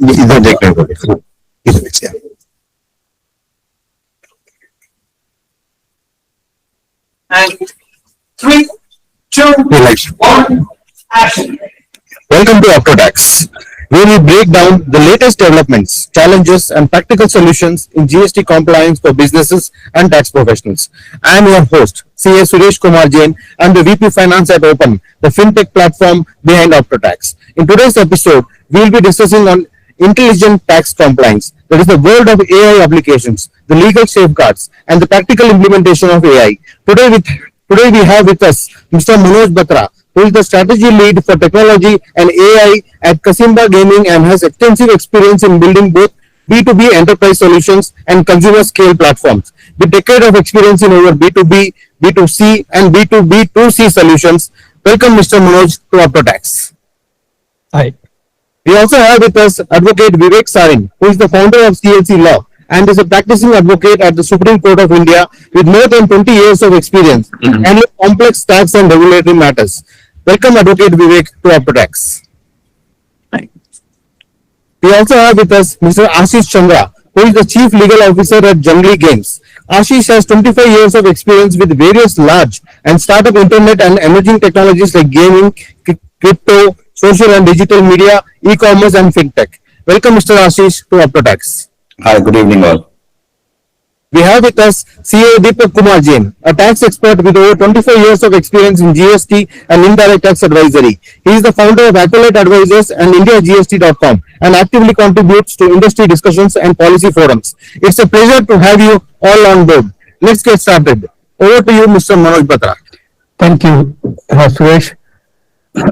इधर देखने को इधर से And three, two, one, action. Welcome to Optotax, where we break down the latest developments, challenges, and practical solutions in GST compliance for businesses and tax professionals. I am your host, CA Suresh Kumar Jain. I am the VP Finance at Open, the fintech platform behind Optotax. In today's episode, we will be discussing on intelligent tax compliance, that is the world of AI applications, the legal safeguards, and the practical implementation of AI. Today we have with us Mr. Manoj Batra, who is the strategy lead for technology and AI at Casimba Gaming and has extensive experience in building both B2B enterprise solutions and consumer scale platforms. With decade of experience in over B2B, B2C, and B2B2C solutions, welcome Mr. Manoj to Optotax. Hi. We also have with us Advocate Vivek Sarin, who is the founder of CLC Law and is a practicing advocate at the Supreme Court of India with more than 20 years of experience handling complex tax and regulatory matters. Welcome, Advocate Vivek, to Optotax. Hi. We also have with us Mr. Ashish Chandra, who is the Chief Legal Officer at Junglee Games. Ashish has 25 years of experience with various large and startup internet and emerging technologies like gaming, crypto, social and digital media, e-commerce, and fintech. Welcome, Mr. Ashish, to Optotax. Hi, good evening all. We have with us CA Deepak Kumar Jain, a tax expert with over 25 years of experience in GST and indirect tax advisory. He is the founder of Accolet Advisors and IndiaGST.com and actively contributes to industry discussions and policy forums. It's a pleasure to have you all on board. Let's get started. Over to you, Mr. Manoj Batra. Thank you, Suresh.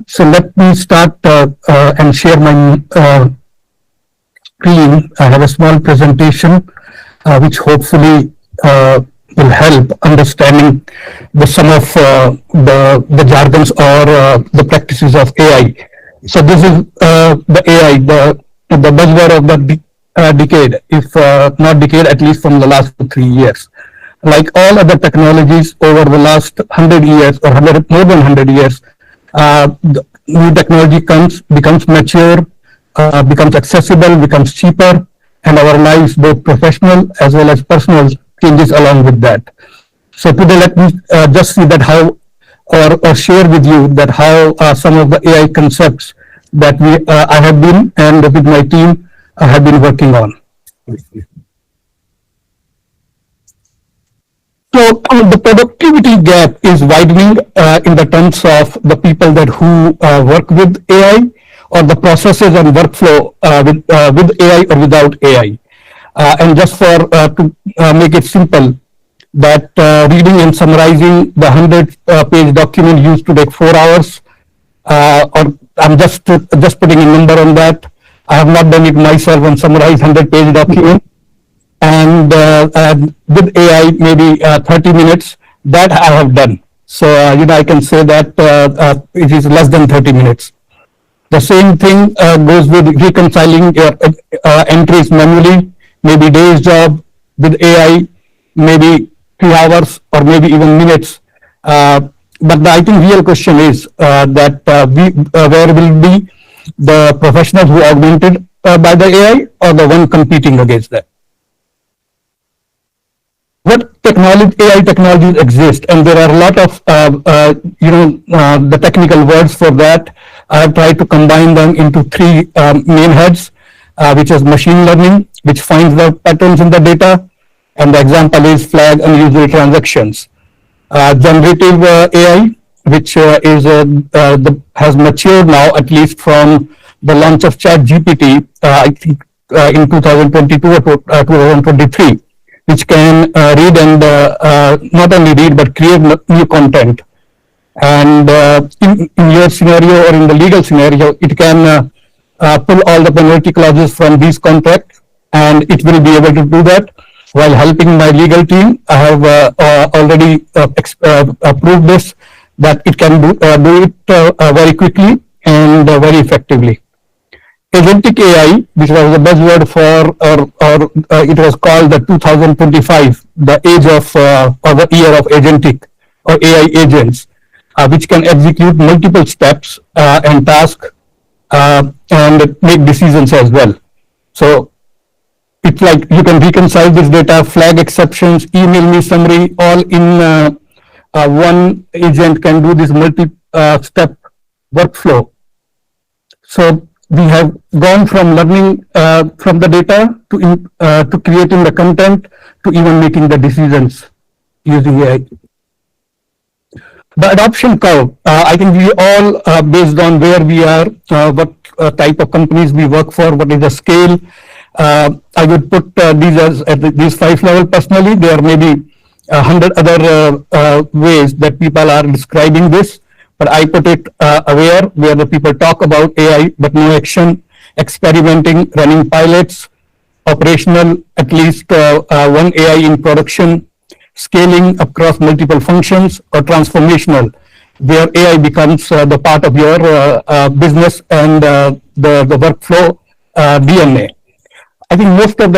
So let me start and share my screen. I have a small presentation which hopefully will help understanding some of the jargons or the practices of AI. So this is the AI, the buzzword of the decade, if not decade, at least from the last 3 years. Like all other technologies over the last 100 years or more than 100 years, the new technology becomes mature, becomes accessible, becomes cheaper, and our lives, both professional as well as personal, changes along with that. So today, let me just see that how, or share with you that how some of the AI concepts that I have been and with my team have been working on. So the productivity gap is widening in the terms of the people that who work with AI or the processes and workflow with AI or without AI. And just for to make it simple, that reading and summarizing the 100-page document used to take 4 hours, or I'm just putting a number on that. I have not done it myself and summarized 100-page document. And with AI, maybe 30 minutes, that I have done. So, I can say that it is less than 30 minutes. The same thing goes with reconciling your entries manually, maybe day's job with AI, maybe 3 hours or maybe even minutes. But I think real question is that where will be the professionals who are augmented by the AI or the one competing against that? What AI technologies exist, and there are a lot of the technical words for that. I have tried to combine them into 3 main heads, which is machine learning, which finds the patterns in the data, and the example is flag unusual transactions. Generative AI, which has matured now, at least from the launch of ChatGPT, I think in 2022 or 2023. Which can read and not only read but create new content. And in your scenario or in the legal scenario, it can pull all the penalty clauses from these contracts, and it will be able to do that. While helping my legal team, I have already proved this, that it can do it very quickly and very effectively. Agentic AI, which was the buzzword for, or it was called the 2025, the age of, or the year of agentic or AI agents, which can execute multiple steps and tasks and make decisions as well. So it's like you can reconcile this data, flag exceptions, email me summary, all in one agent can do this multi-step workflow. So we have gone from learning from the data to creating the content to even making the decisions using AI. The adoption curve, I think we all, based on where we are, what type of companies we work for, what is the scale. I would put these as at these 5 level personally. There may be 100 other ways that people are describing this, but I put it aware where the people talk about AI, but no action, experimenting, running pilots, operational, at least one AI in production, scaling across multiple functions, or transformational, where AI becomes the part of your business and the workflow DNA. I think most of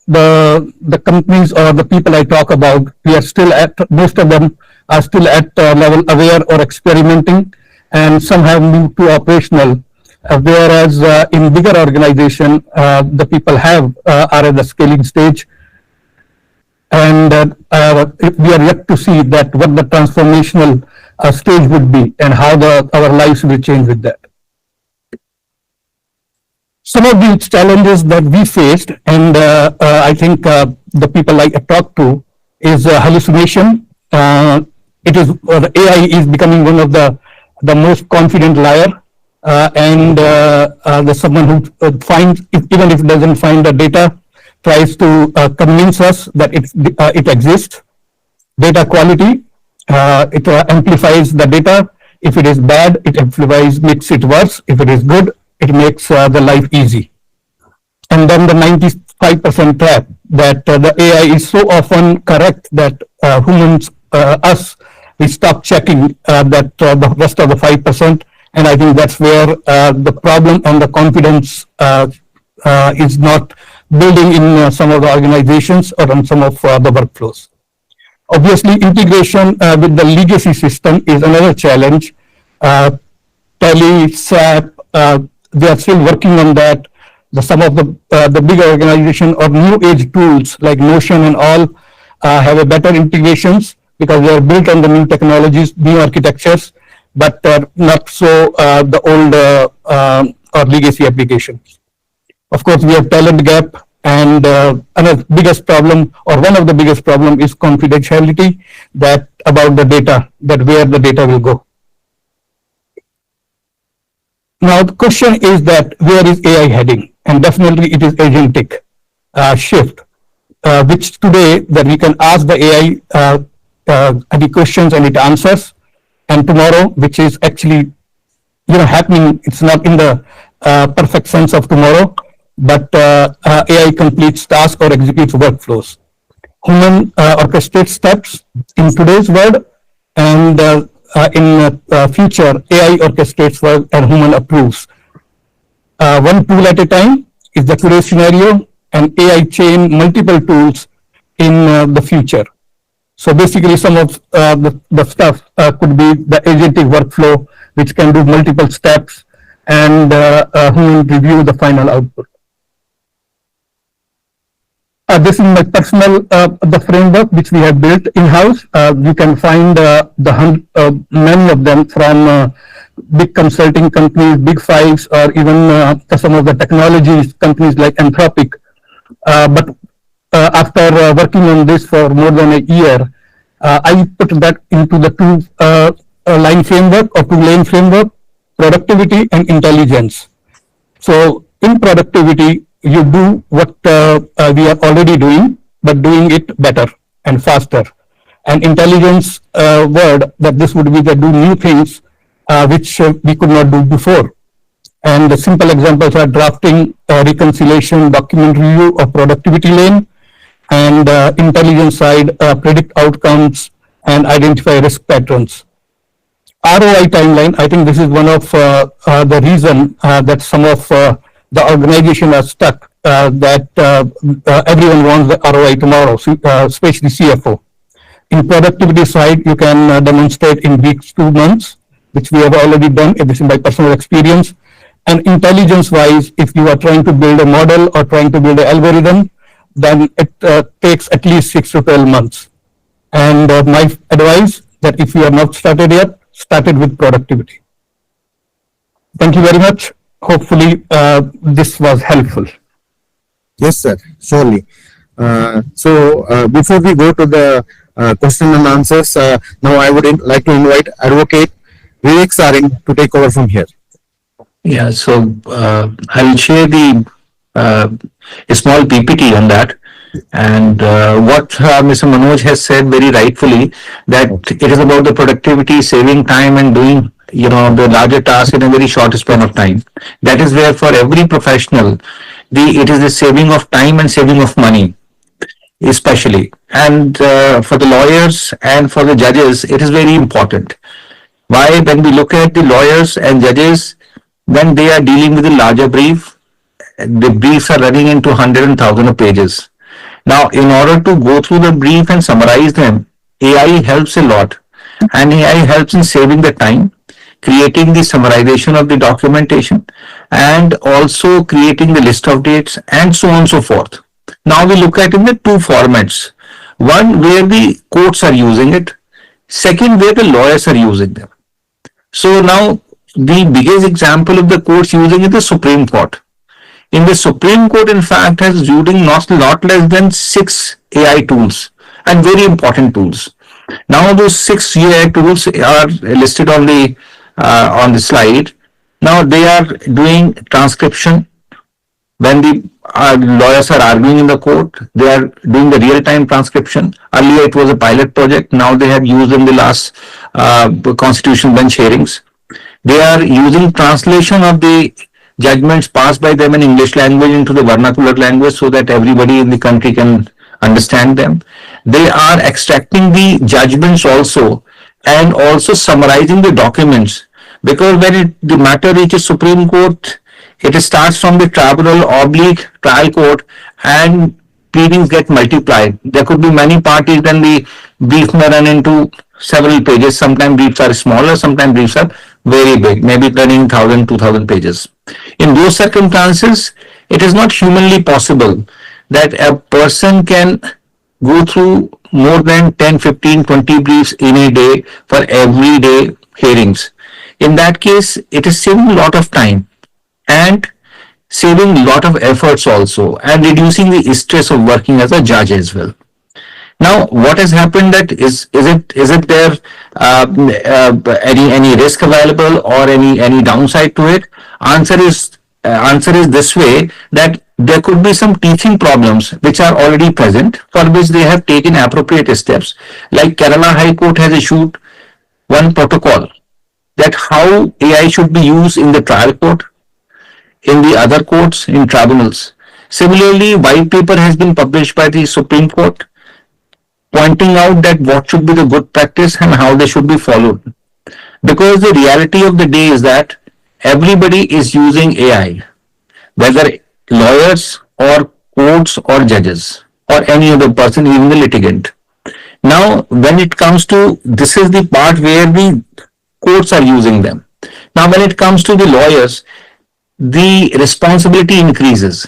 the companies or the people I talk about, we are still at, most of them are still at level aware or experimenting, and some have moved to operational. Whereas in bigger organization, the people are at the scaling stage, and we are yet to see that what the transformational stage would be and how our lives will change with that. Some of these challenges that we faced, and I think the people I talk to, is hallucination. The AI is becoming one of the most confident liar, and there's someone who finds, even if it doesn't find the data, tries to convince us that it exists. Data quality, it amplifies the data. If it is bad, it amplifies, makes it worse. If it is good, it makes the life easy. And then the 95% trap, that the AI is so often correct that humans, we stop checking that the rest of the 5%. And I think that's where the problem and the confidence is not building in some of the organizations or on some of the workflows. Obviously, integration with the legacy system is another challenge. Tele, SAP, they are still working on that. Some of the bigger organization or new age tools like Notion and all have a better integrations because they are built on the new technologies, new architectures, but not so the old or legacy applications. Of course, we have talent gap, and another biggest problem, or one of the biggest problem, is confidentiality, that about the data, that where the data will go. Now the question is that where is AI heading? And definitely it is agentic shift, which today that we can ask the AI any questions and it answers, and tomorrow, which is actually happening, it's not in the perfect sense of tomorrow, but AI completes tasks or executes workflows. Human orchestrates steps in today's world, and in future, AI orchestrates work and human approves. One tool at a time is the today's scenario, and AI chain multiple tools in the future. So basically, some of the stuff could be the agentic workflow, which can do multiple steps, and human review the final output. This is my personal the framework which we have built in-house. You can find many of them from big consulting companies, big fives, or even some of the technologies companies like Anthropic. But after working on this for more than a year, I put that into the two-line framework or two-lane framework: productivity and intelligence. So in productivity, you do what we are already doing, but doing it better and faster. And intelligence word, that this would be the do new things which we could not do before. And the simple examples are drafting, reconciliation, document review, or productivity lane. And intelligence side, predict outcomes and identify risk patterns. ROI timeline, I think this is one of the reason that some of the organization are stuck, that everyone wants the ROI tomorrow, especially CFO. In productivity side, you can demonstrate in weeks, 2 months, which we have already done. This is my personal experience. And intelligence wise, if you are trying to build a model or trying to build an algorithm, then it takes at least 6 to 12 months. And my advice that if you are not started yet, started with productivity. Thank you very much. Hopefully this was helpful. Yes, sir, surely. Before we go to the question and answers, now I would like to invite Advocate Vivek Sarin to take over from here. Yeah, so I will share the a small PPT on that. And what Mr. Manoj has said very rightfully, that it is about the productivity, saving time and doing, the larger task in a very short span of time. That is where for every professional, it is the saving of time and saving of money, especially. And for the lawyers and for the judges, it is very important. Why? When we look at the lawyers and judges, when they are dealing with a larger brief, the briefs are running into 100,000 of pages. Now, in order to go through the brief and summarize them, AI helps a lot. And AI helps in saving the time, creating the summarization of the documentation, and also creating the list of dates, and so on and so forth. Now we look at in the two formats. One, where the courts are using it. Second, where the lawyers are using them. So now the biggest example of the courts using it is the Supreme Court. In the Supreme Court, in fact, has using not less than 6 AI tools, and very important tools. Now those 6 AI tools are listed on the slide. Now they are doing transcription. When the lawyers are arguing in the court, they are doing the real-time transcription. Earlier it was a pilot project. Now they have used in the last constitutional bench hearings. They are using translation of the judgments passed by them in English language into the vernacular language so that everybody in the country can understand them. They are extracting the judgments also, and also summarizing the documents, because when the matter reaches Supreme Court, it starts from the tribunal / trial court, and pleadings get multiplied. There could be many parties, then the brief may run into several pages. Sometimes briefs are smaller, sometimes briefs are very big, maybe running 1,000, 2,000 pages. In those circumstances, it is not humanly possible that a person can go through more than 10, 15, 20 briefs in a day for everyday hearings. In that case, it is saving a lot of time and saving a lot of efforts also, and reducing the stress of working as a judge as well. Now, what has happened, that is it there any risk available or any downside to it? Answer is this way, that there could be some teaching problems which are already present, for which they have taken appropriate steps. Like Kerala High Court has issued one protocol that how AI should be used in the trial court, in the other courts, in tribunals. Similarly, white paper has been published by the Supreme Court, pointing out that what should be the good practice and how they should be followed. Because the reality of the day is that everybody is using AI, whether lawyers or courts or judges or any other person, even the litigant. Now, when it comes to, this is the part where the courts are using them. Now, when it comes to the lawyers, the responsibility increases,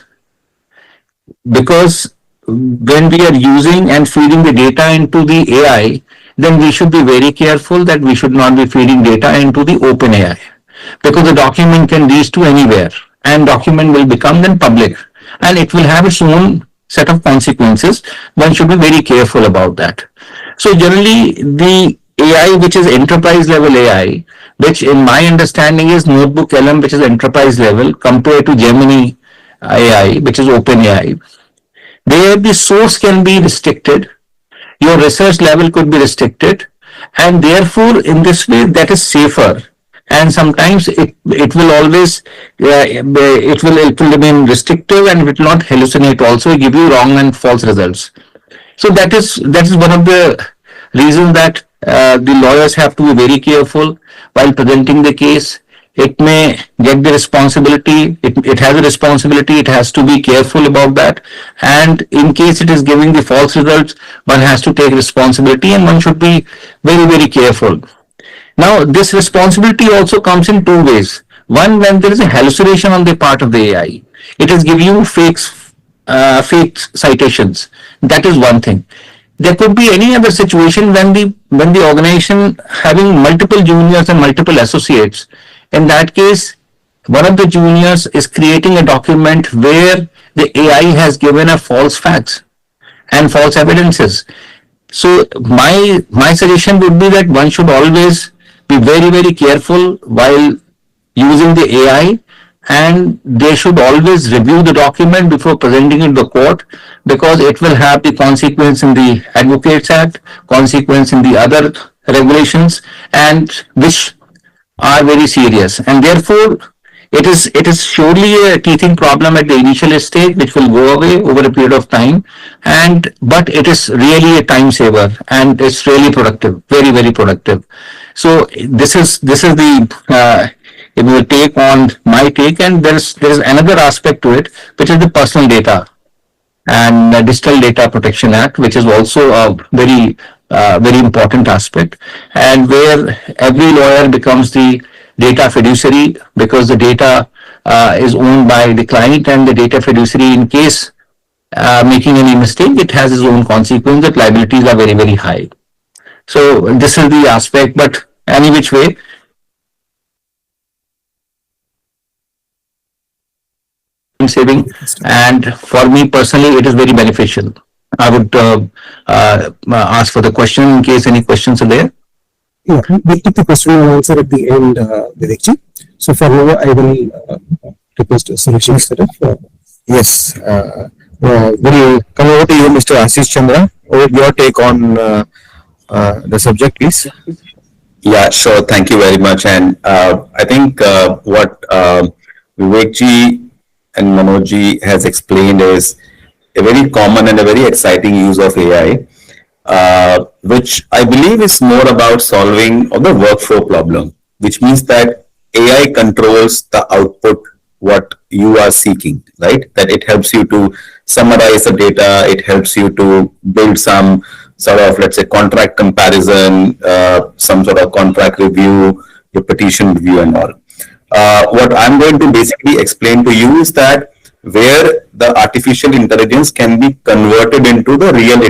because when we are using and feeding the data into the AI, then we should be very careful that we should not be feeding data into the open AI, because the document can reach to anywhere, and document will become then public, and it will have its own set of consequences. One should be very careful about that. So generally, the AI, which is enterprise level AI, which in my understanding is Notebook LM, which is enterprise level, compared to Gemini AI, which is open AI, where the source can be restricted, your research level could be restricted, and therefore in this way that is safer. And sometimes it will always it will remain restrictive, and it will not hallucinate, also give you wrong and false results. So that is one of the reasons that the lawyers have to be very careful while presenting the case. It may get the responsibility, it has a responsibility, it has to be careful about that. And in case it is giving the false results, one has to take responsibility, and one should be very, very careful. Now, this responsibility also comes in two ways. One, when there is a hallucination on the part of the AI, it is giving you fake citations. That is one thing. There could be any other situation when the organization having multiple juniors and multiple associates. In that case, one of the juniors is creating a document where the AI has given a false facts and false evidences. So my suggestion would be that one should always be very careful while using the AI, and they should always review the document before presenting it to the court, because it will have the consequence in the Advocates Act, consequence in the other regulations, and which are very serious. And therefore, it is surely a teething problem at the initial stage, which will go away over a period of time. And but it is really a time saver, and it's really productive, very productive. So this is the take on my take. And there's another aspect to it, which is the personal data and Digital Data Protection Act, which is also a very important aspect, and where every lawyer becomes the data fiduciary, because the data is owned by the client, and the data fiduciary, in case making any mistake, it has its own consequence. That liabilities are very high. So this is the aspect. But any which way, saving, and for me personally, it is very beneficial. I would ask for the question in case any questions are there. Yeah, we'll take the question and answer at the end, Vivekji. So for now, I will request Suresh instead of. Yes. Will come over to you, Mr. Ashish Chandra. Over your take on the subject, please. Yeah, sure. Thank you very much. And I think what Vivekji and Manojji has explained is a very common and a very exciting use of AI, which I believe is more about solving of the workflow problem, which means that AI controls the output, what you are seeking, right? That it helps you to summarize the data, it helps you to build some sort of, let's say, contract comparison, some sort of contract review, your petition review and all. What I'm going to basically explain to you is that where the artificial intelligence can be converted into the real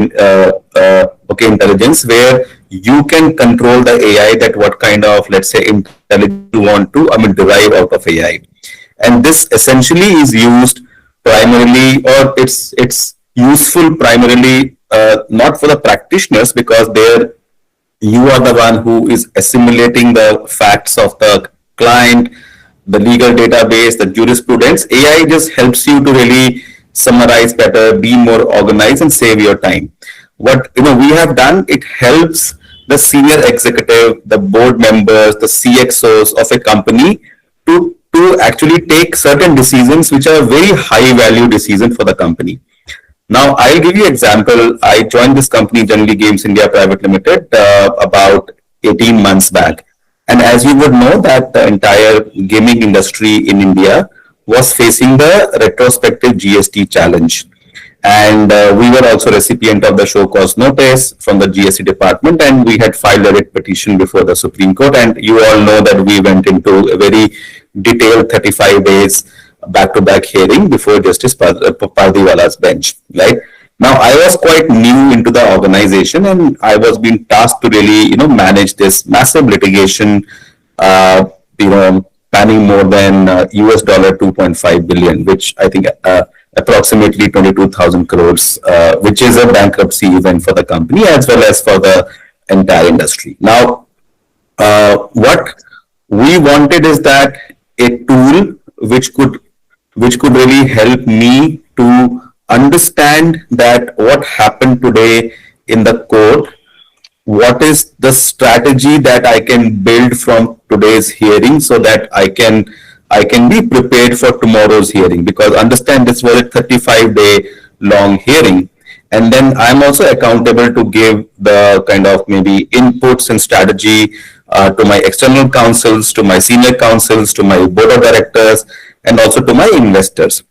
intelligence, where you can control the AI, that what kind of, let's say, intelligence you want to derive out of AI. And this essentially is used primarily, or it's useful primarily not for the practitioners, because there you are the one who is assimilating the facts of the client, the legal database, the jurisprudence. AI just helps you to really summarize better, be more organized, and save your time. What we have done, it helps the senior executive, the board members, the CXOs of a company to actually take certain decisions which are very high value decisions for the company. Now, I'll give you an example. I joined this company, Junglee Games India Private Limited, about 18 months back. And as you would know, that the entire gaming industry in India was facing the retrospective GST challenge. And we were also recipient of the show cause notice from the GST department, and we had filed a writ petition before the Supreme Court. And you all know that we went into a very detailed 35 days back-to-back hearing before Justice Pardiwala's bench, right? Now, I was quite new into the organization, and I was being tasked to really, manage this massive litigation, spanning more than US dollar 2.5 billion, which I think approximately 22,000 crores, which is a bankruptcy event for the company as well as for the entire industry. Now, what we wanted is that a tool which could really help me to understand that what happened today in the court, what is the strategy that I can build from today's hearing, so that I can be prepared for tomorrow's hearing. Because understand, this was a 35-day long hearing, and then I'm also accountable to give the kind of maybe inputs and strategy to my external counsels, to my senior counsels, to my board of directors, and also to my investors.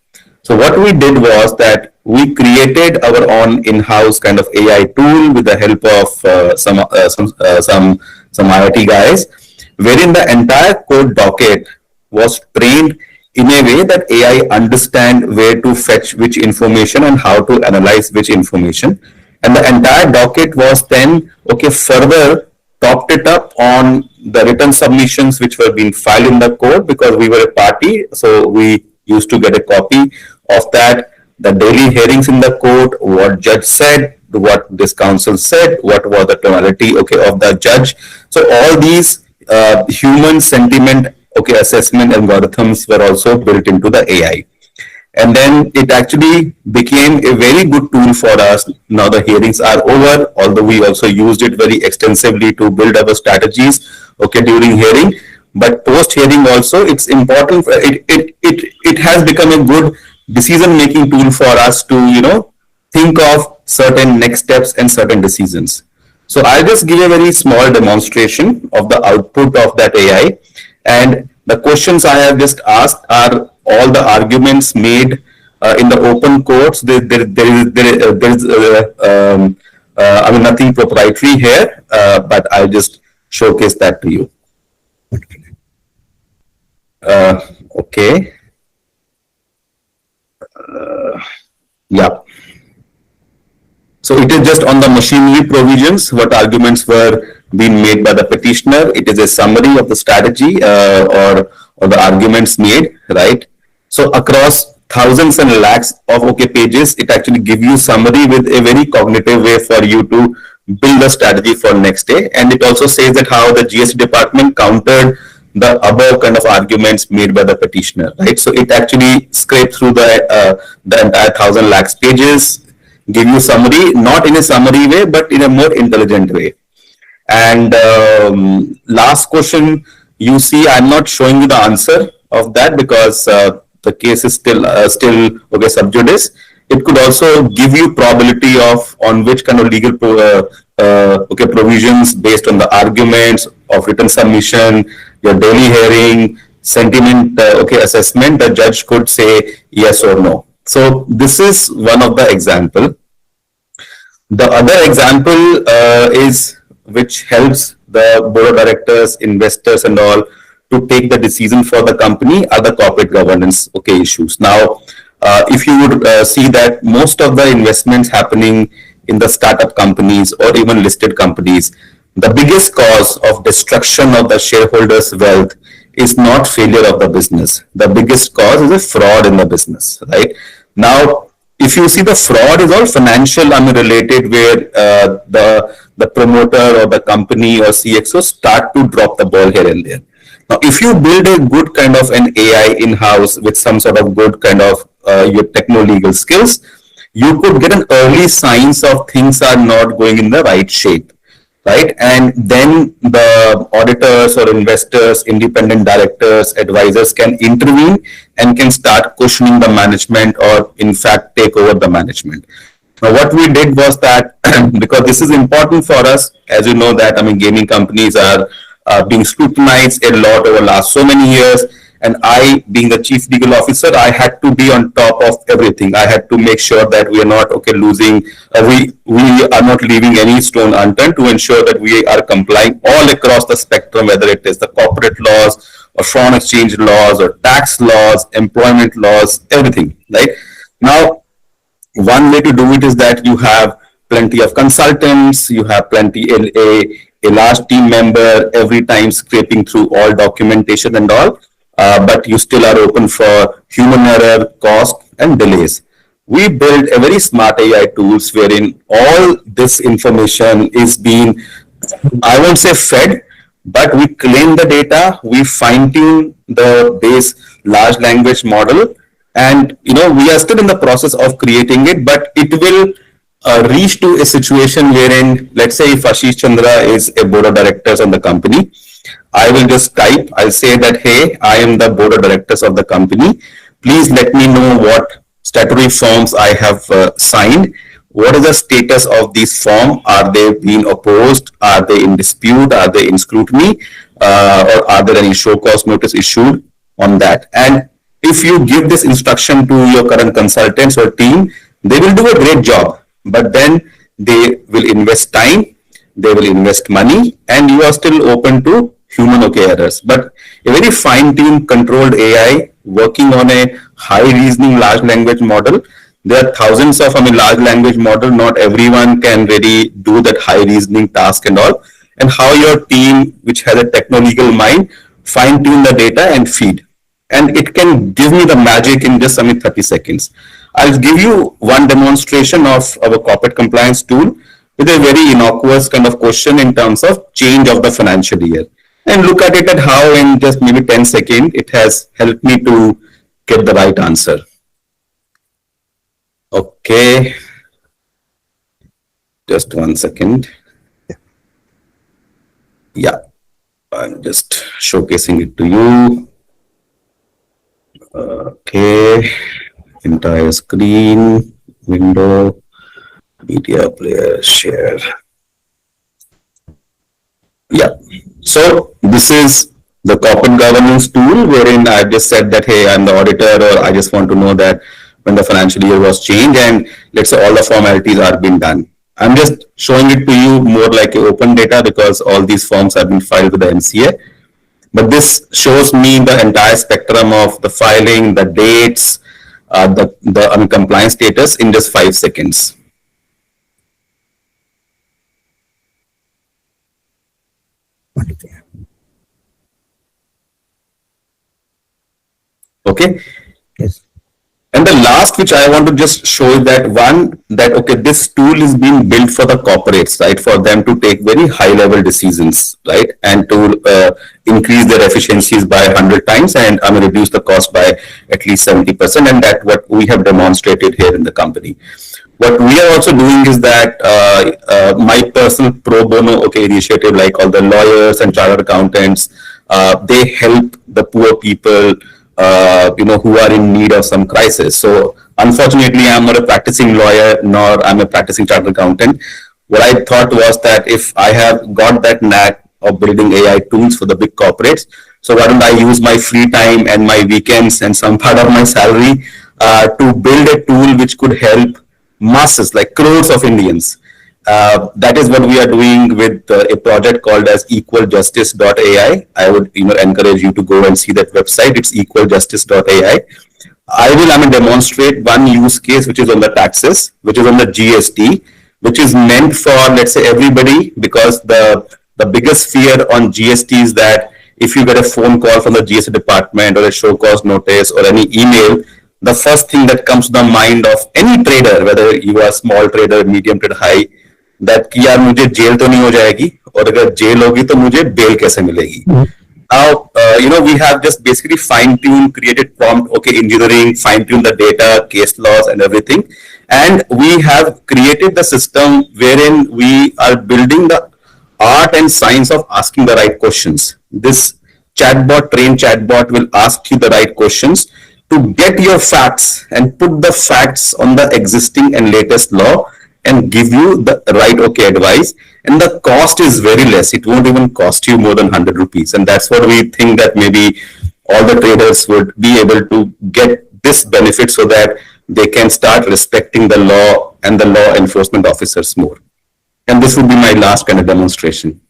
So what we did was that we created our own in-house kind of AI tool with the help of some IIT guys, wherein the entire court docket was trained in a way that AI understand where to fetch which information and how to analyze which information. And the entire docket was then, okay, further topped it up on the written submissions which were being filed in the court, because we were a party. So we used to get a copy of that, the daily hearings in the court, what judge said, what this counsel said, what was the tonality, okay, of the judge. So all these human sentiment, okay, assessment algorithms were also built into the AI. And then it actually became a very good tool for us. Now the hearings are over, although we also used it very extensively to build our strategies, okay, during hearing. But post hearing also, it's important. It has become a good decision making tool for us to, think of certain next steps and certain decisions. So I'll just give a very small demonstration of the output of that AI. And the questions I have just asked are all the arguments made in the open courts. There is nothing proprietary here, but I'll just showcase that to you. Okay. Yeah. So it is just on the machinery provisions, what arguments were being made by the petitioner. It is a summary of the strategy or the arguments made, right? So across thousands and lakhs of OK pages, it actually gives you summary with a very cognitive way for you to build a strategy for next day. And it also says that how the GST department countered the above kind of arguments made by the petitioner, right? So it actually scraped through the entire 1,000 lakhs pages, give you summary, not in a summary way, but in a more intelligent way. And last question, you see, I'm not showing you the answer of that because the case is still okay, sub judice. It could also give you probability of on which kind of legal okay, provisions based on the arguments of written submission, your daily hearing, sentiment, okay, assessment, the judge could say yes or no. So this is one of the example. The other example is which helps the board of directors, investors and all to take the decision for the company are the corporate governance, okay, issues. Now, if you would see that most of the investments happening in the startup companies or even listed companies, the biggest cause of destruction of the shareholders' wealth is not failure of the business. The biggest cause is a fraud in the business, right? Now, if you see the fraud is all financial related, where the promoter or the company or CXO start to drop the ball here and there. Now, if you build a good kind of an AI in-house with some sort of good kind of your techno-legal skills, you could get an early signs of things are not going in the right shape, right? And then the auditors or investors, independent directors, advisors can intervene and can start questioning the management or in fact take over the management. Now, what we did was that because this is important for us, as you know that, gaming companies are being scrutinized a lot over the last so many years. And I, being the chief legal officer, I had to be on top of everything. I had to make sure that we are not losing, we are not leaving any stone unturned to ensure that we are complying all across the spectrum, whether it is the corporate laws or foreign exchange laws or tax laws, employment laws, everything, right? Now, one way to do it is that you have plenty of consultants, you have a large team member every time scraping through all documentation and all. But you still are open for human error, cost, and delays. We built a very smart AI tools wherein all this information is being, I won't say fed, but we clean the data, we fine tune the base large language model, and we are still in the process of creating it, but it will reach to a situation wherein, let's say if Ashish Chandra is a board of directors on the company, I will just type, I'll say that, hey, I am the board of directors of the company. Please let me know what statutory forms I have signed. What is the status of these forms? Are they being opposed? Are they in dispute? Are they in scrutiny? Or are there any show cause notice issued on that? And if you give this instruction to your current consultants or team, they will do a great job. But then they will invest time, they will invest money, and you are still open to human okay errors. But a very fine-tuned, controlled AI working on a high reasoning large language model, there are thousands of, large language model. Not everyone can really do that high reasoning task and all. And how your team, which has a techno-legal mind, fine-tune the data and feed. And it can give me the magic in just 30 seconds. I'll give you one demonstration of our corporate compliance tool with a very innocuous kind of question in terms of change of the financial year. And look at it at how in just maybe 10 seconds, it has helped me to get the right answer. Okay. Just 1 second. Yeah. I'm just showcasing it to you. Okay. Entire screen, window, media player, share. Yeah. So this is the corporate governance tool wherein I just said that, hey, I'm the auditor, or I just want to know that when the financial year was changed, and let's say all the formalities are being done. I'm just showing it to you more like open data because all these forms have been filed with the MCA. But this shows me the entire spectrum of the filing, the dates, the compliance status in just 5 seconds. Okay. Yes. And the last, which I want to just show is that one, that, okay, this tool is being built for the corporates, right? For them to take very high level decisions, right? And to increase their efficiencies by 100 times and reduce the cost by at least 70%. And that's what we have demonstrated here in the company. What we are also doing is that my personal pro bono initiative, like all the lawyers and chartered accountants, they help the poor people who are in need of some crisis. So unfortunately, I'm not a practicing lawyer, nor I'm a practicing chartered accountant. What I thought was that if I have got that knack of building AI tools for the big corporates, so why don't I use my free time and my weekends and some part of my salary to build a tool which could help masses, like crores of Indians. That is what we are doing with a project called as equaljustice.ai. I would encourage you to go and see that website. It's equaljustice.ai. I will demonstrate one use case which is on the taxes, which is on the GST, which is meant for, let's say, everybody, because the biggest fear on GST is that if you get a phone call from the GST department or a show cause notice or any email, the first thing that comes to the mind of any trader, whether you are small trader, medium trader, high, that कि यार मुझे jail तो नहीं हो जाएगी, और अगर jail होगी तो मुझे बेल कैसे मिलेगी. Now, we have just basically fine-tuned, created prompt, engineering, fine-tuned the data, case laws and everything. And we have created the system wherein we are building the art and science of asking the right questions. This trained chatbot will ask you the right questions to get your facts and put the facts on the existing and latest law and give you the right advice. And the cost is very less. It won't even cost you more than 100 rupees. And that's what we think that maybe all the traders would be able to get this benefit so that they can start respecting the law and the law enforcement officers more. And this would be my last kind of demonstration.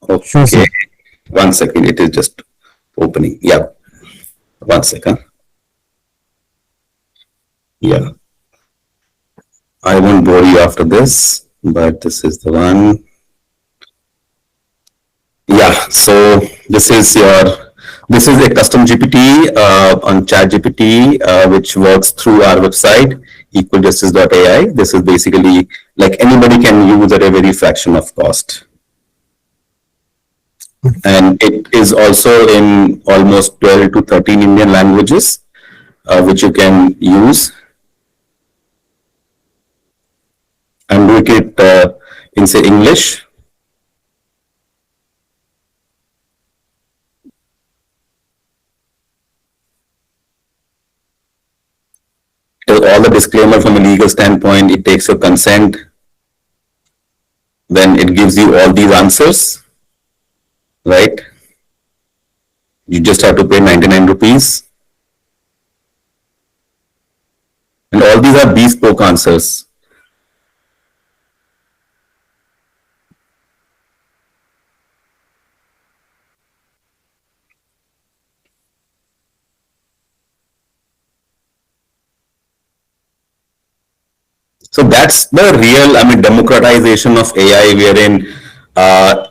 Okay. 1 second. It is just opening. Yeah. 1 second. Yeah. I won't bore you after this, but this is the one. Yeah. So this is a custom GPT on ChatGPT, which works through our website, equaljustice.ai. This is basically like anybody can use at a very fraction of cost. And it is also in almost 12 to 13 Indian languages, which you can use. I'm doing it in, say, English. All the disclaimer from a legal standpoint, it takes your consent. Then it gives you all these answers, right? You just have to pay 99 rupees. And all these are bespoke answers. So that's the real, I mean, democratization of AI, wherein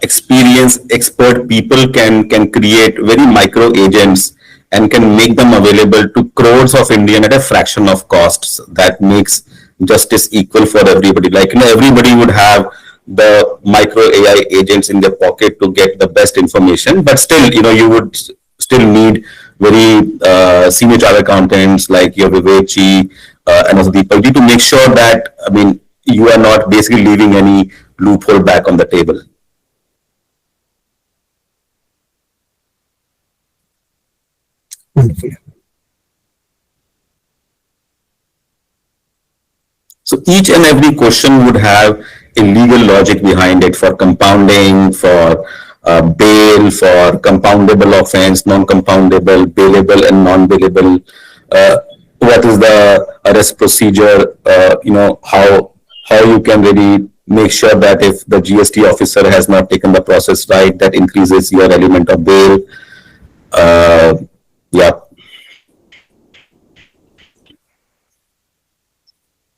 experienced expert people can create very micro agents and can make them available to crores of Indian at a fraction of costs. That makes justice equal for everybody. Like, everybody would have the micro AI agents in their pocket to get the best information, but still, you would still need very senior chartered accountants like your Vivek and also Deepak to make sure that, I mean, you are not basically leaving any loophole back on the table. Wonderful. So each and every question would have a legal logic behind it for compounding, for bail, for compoundable offense, non-compoundable, bailable and non-bailable. What is the arrest procedure? How you can really make sure that if the GST officer has not taken the process right, that increases your element of bail. Yeah.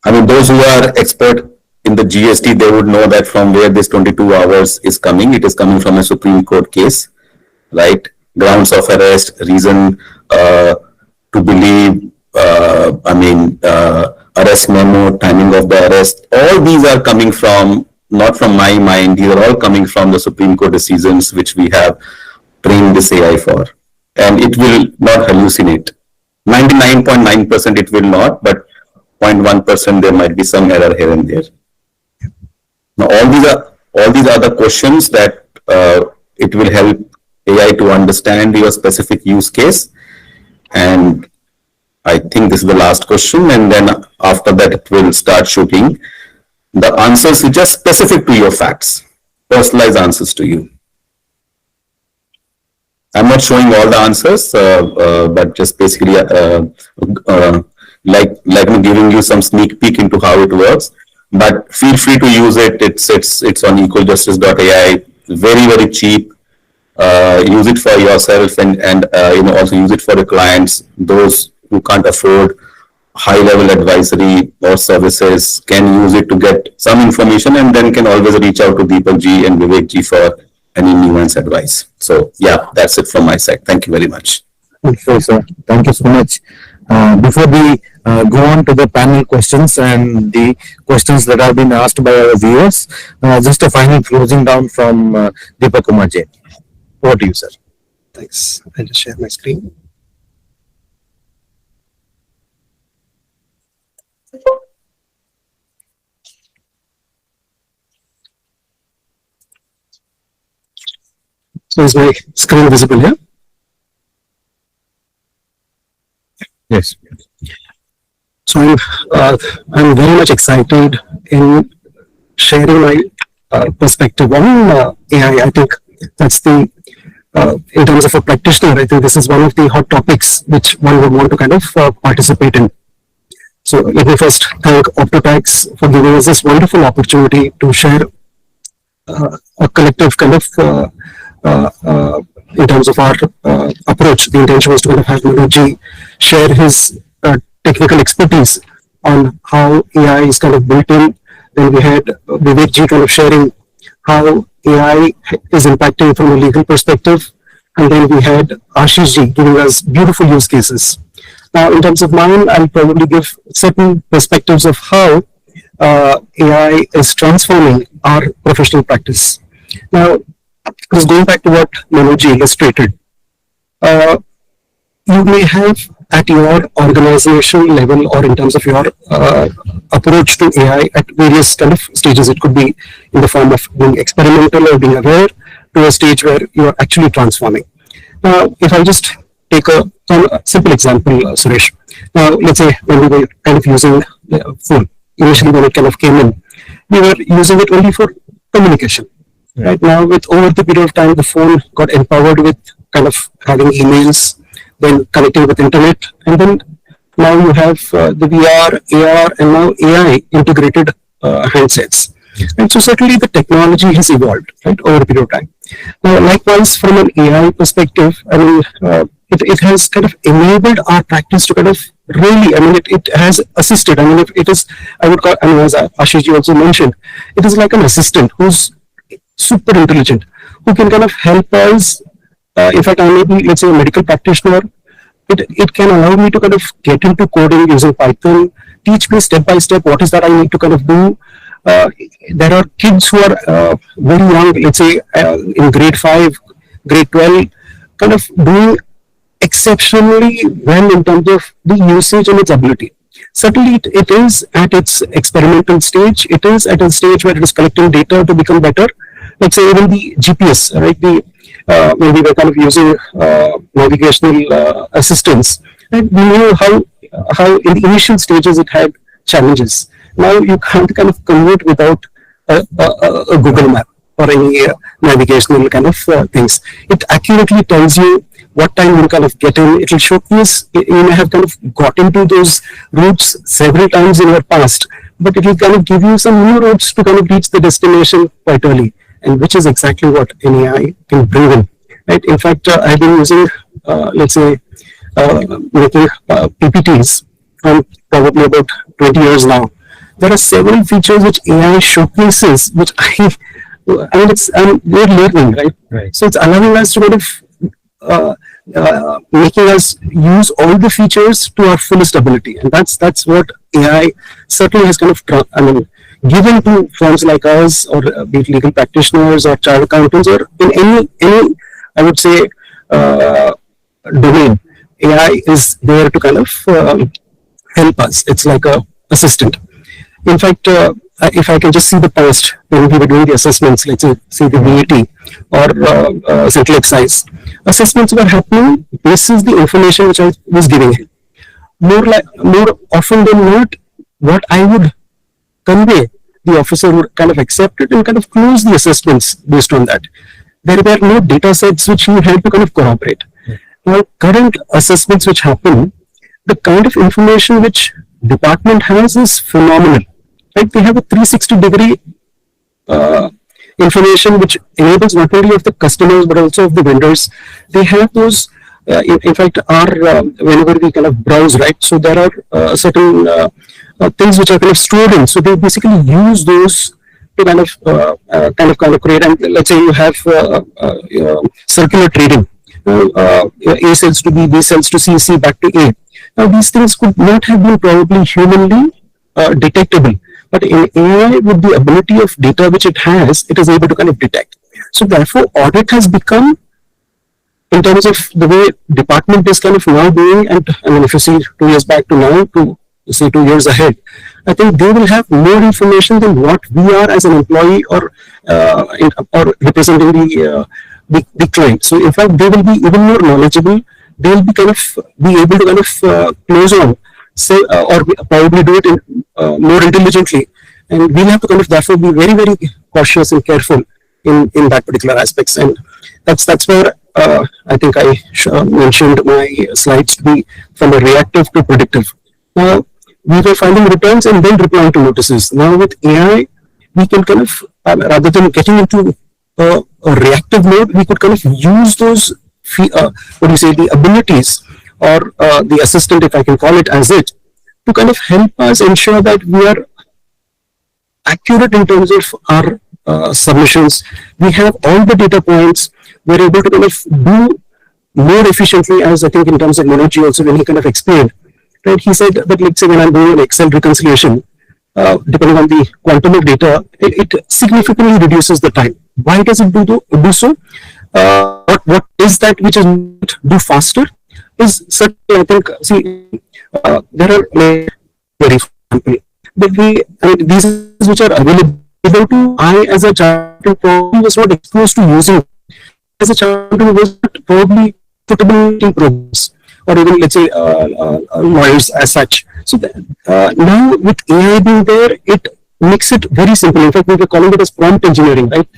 I mean, those who are expert in the GST, they would know that from where this 22 hours is coming. It is coming from a Supreme Court case, right? Grounds of arrest, reason to believe, arrest memo, timing of the arrest. All these are coming from, not from my mind, these are all coming from the Supreme Court decisions, which we have trained this AI for. And it will not hallucinate. 99.9% it will not, but 0.1% there might be some error here and there. Now, all these are the questions that it will help AI to understand your specific use case. And I think this is the last question, and then after that it will start shooting the answers which are specific to your facts, personalized answers to you. I'm not showing all the answers, but just basically like giving you some sneak peek into how it works. But feel free to use it. It's on equaljustice.ai. Very, very cheap. Use it for yourself and also use it for the clients. Those who can't afford high-level advisory or services can use it to get some information, and then can always reach out to Deepak ji and Vivek ji for any nuance advice. So yeah, that's it from my side. Thank you very much. Sure, sir. Thank you so much. Before we go on to the panel questions and the questions that have been asked by our viewers, just a final closing down from Deepak Kumar Jain. Over to you, sir. Thanks. I'll just share my screen. So is my screen visible here? Yes. So I'm very much excited in sharing my perspective on AI. I think that's the in terms of a practitioner, I think this is one of the hot topics which one would want to kind of participate in. So let me first thank Optotax for giving us this wonderful opportunity to share a collective kind of in terms of our approach. The intention was to kind of have Manoj share his technical expertise on how AI is kind of built in. Then we had Vivek ji kind of sharing how AI is impacting from a legal perspective. And then we had Ashish ji giving us beautiful use cases. Now, in terms of mine, I'll probably give certain perspectives of how AI is transforming our professional practice. Now, just going back to what Manoj illustrated, you may have at your organization level or in terms of your approach to AI at various kind of stages. It could be in the form of being experimental or being aware to a stage where you are actually transforming. Now, if I just take a simple example, Suresh. Now, let's say when we were kind of using the phone, initially when it kind of came in, we were using it only for communication. Right now, with over the period of time, the phone got empowered with kind of having emails, then connecting with internet, and then now you have the VR, AR, and now AI integrated handsets. And so certainly the technology has evolved, right, over a period of time. Now, likewise, from an AI perspective, I mean, it has kind of enabled our practice to kind of really, I mean, it has assisted. I mean, if it is, I would call, I mean, as Ashish ji also mentioned, it is like an assistant who's super intelligent, who can kind of help us. In fact, I may be, let's say, a medical practitioner. It can allow me to kind of get into coding using Python, teach me step by step what is that I need to kind of do. There are kids who are very young, let's say in grade 5, grade 12, kind of doing exceptionally well in terms of the usage and its ability. Certainly, it is at its experimental stage. It is at a stage where it is collecting data to become better. Let's say even the GPS, right? When we were kind of using navigational assistance, and we knew how in the initial stages it had challenges. Now you can't kind of commute without a Google map or any navigational kind of things. It accurately tells you what time you kind of get in. It will showcase, you may have kind of got into those routes several times in your past, but it will kind of give you some new routes to kind of reach the destination quite early, and which is exactly what an AI can bring in. Right? In fact, I've been using, let's say, making PPTs from probably about 20 years now. There are several features which AI showcases, which I mean, we're learning, right? Right. So it's allowing us to kind of making us use all the features to our fullest ability, and that's what AI certainly has kind of, I mean, given to firms like us, or be it legal practitioners or chartered accountants, or in any I would say domain. AI is there to kind of help us. It's like a assistant. In fact, if I can just see the past when we were doing the assessments, let's say the VAT or central excise, assessments were happening. This is the information which I was giving him. More often than not, what I would convey, the officer would kind of accept it and kind of close the assessments based on that. There were no data sets which you had to kind of corroborate. Now, current assessments which happen, the kind of information which department has is phenomenal. Right? They have a 360-degree information which enables not only of the customers but also of the vendors. They have those. In fact, whenever we kind of browse, right? So there are certain things which are kind of stored in. So they basically use those to kind of create. And let's say you have circular trading. A sells to B, B sells to C, C back to A. Now these things could not have been probably humanly detectable, but in AI, with the ability of data which it has, it is able to kind of detect. So therefore, audit has become, in terms of the way department is kind of now doing, and I mean, if you see 2 years back to now, to say 2 years ahead, I think they will have more information than what we are as an employee or representing the client. So in fact, they will be even more knowledgeable. They will be kind of be able to kind of close on, say, or probably do it more intelligently. And we'll have to kind of therefore be very, very cautious and careful in that particular aspects. And that's where I think I mentioned my slides to be from a reactive to predictive. Now, we were finding returns and then replying to notices. Now with AI, we can kind of, rather than getting into a reactive mode, we could kind of use those, the abilities or the assistant, if I can call it as it, to kind of help us ensure that we are accurate in terms of our submissions. We have all the data points. We're able to kind of do more efficiently, as I think in terms of Manoj also, when he kind of explained. Right? He said that, let's say when I'm doing an Excel reconciliation, depending on the quantum of data, it significantly reduces the time. Why does it do so? What is that which is do faster? Is certainly, I think, there are very example, but these which are available to I as a child probably was not exposed to using as a child who was not probably suitable in programs, or even let's say lawyers as such. So now with AI being there, it makes it very simple. In fact, we were calling it as prompt engineering, right?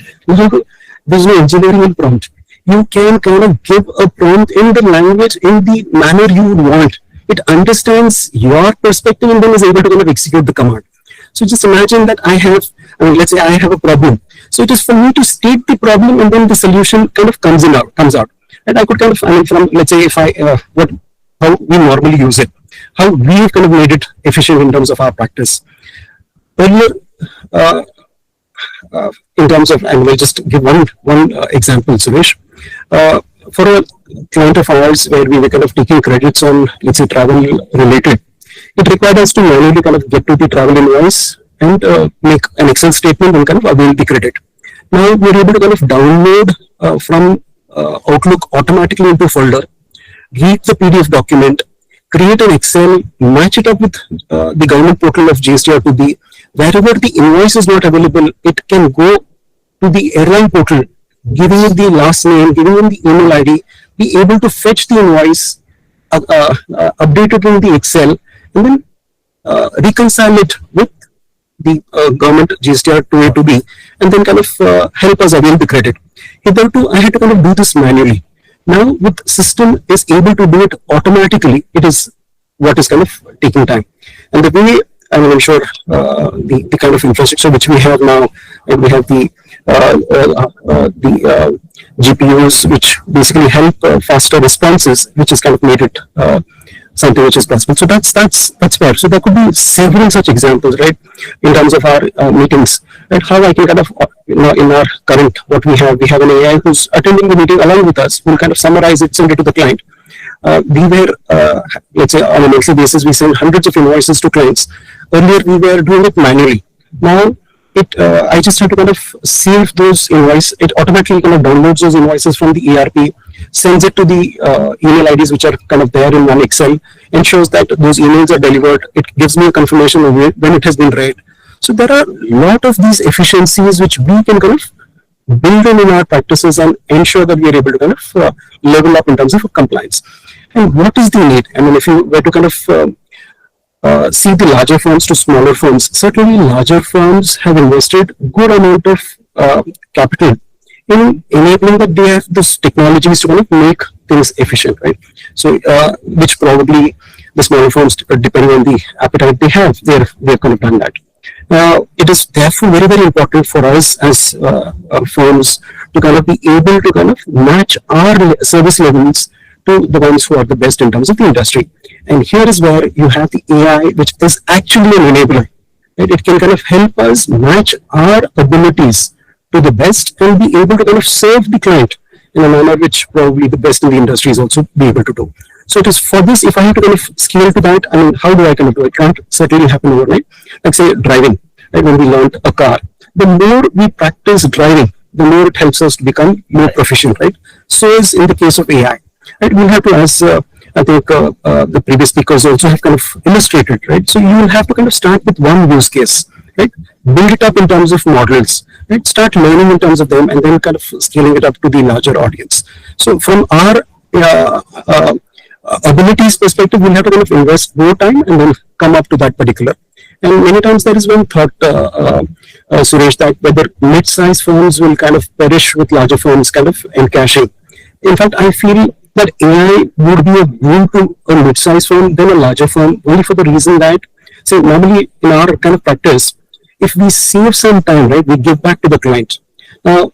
There's no engineering in prompt. You can kind of give a prompt in the language, in the manner you would want. It understands your perspective and then is able to kind of execute the command. So just imagine that let's say I have a problem. So it is for me to state the problem and then the solution kind of comes out. And I could kind of, I mean, from, let's say, if I, how we normally use it, how we kind of made it efficient in terms of our practice. Earlier, uh, in terms of, and we'll just give one example, Suresh. For a client of ours where we were kind of taking credits on, let's say, travel related, it required us to manually kind of get to the travel invoice and make an Excel statement and kind of avail the credit. Now we're able to kind of download from Outlook automatically into a folder, read the PDF document, create an Excel, match it up with the government portal of GST or to the, wherever the invoice is not available, it can go to the airline portal, giving it the last name, giving them the email ID, be able to fetch the invoice, update it in the Excel, and then reconcile it with the government GSTR 2A to B, and then kind of help us avail the credit. Hitherto, I had to kind of do this manually. Now, with system is able to do it automatically, it is what is kind of taking time. And the way, I mean, I'm sure the kind of infrastructure which we have now, and we have the GPUs which basically help faster responses, which has kind of made it something which is possible. So that's fair. So there could be several such examples, right, in terms of our meetings, right? How I can kind of, in our current, what we have an AI who's attending the meeting along with us, who'll kind of summarize it, send it to the client. We were, let's say, on a monthly basis, we send hundreds of invoices to clients. Earlier, we were doing it manually. Now, I just have to kind of save those invoices. It automatically kind of downloads those invoices from the ERP, sends it to the email IDs which are kind of there in one Excel, ensures that those emails are delivered. It gives me a confirmation of when it has been read. So there are a lot of these efficiencies which we can kind of build in our practices and ensure that we are able to kind of level up in terms of compliance. And what is the need? I mean, if you were to kind of see the larger firms to smaller firms, certainly larger firms have invested good amount of capital in enabling that they have those technologies to kind of make things efficient, right? So, which probably the smaller firms, depending on the appetite they have, they've kind of done that. It is therefore very, very important for us as firms to kind of be able to kind of match our service levels to the ones who are the best in terms of the industry. And here is where you have the AI, which is actually an enabler. Right? It can kind of help us match our abilities to the best and be able to kind of serve the client in a manner which probably the best in the industry is also be able to do. So it is for this, if I have to kind of scale to that, I mean, how do I kind of do it? It can't certainly happen overnight. Like say driving, right? When we learned a car, the more we practice driving, the more it helps us to become more proficient, right? So is in the case of AI. Right, we'll have to, as I think the previous speakers also have kind of illustrated, right? So you will have to kind of start with one use case, right? Build it up in terms of models, right? Start learning in terms of them, and then kind of scaling it up to the larger audience. So from our abilities perspective, we'll have to kind of invest more time and then come up to that particular. And many times there is one thought, Suresh, that whether mid-sized firms will kind of perish with larger firms kind of encashing. In fact, I feel that AI would be a boon to a mid-sized firm than a larger firm, only for the reason that, say, normally in our kind of practice, if we save some time, right, we give back to the client. Now,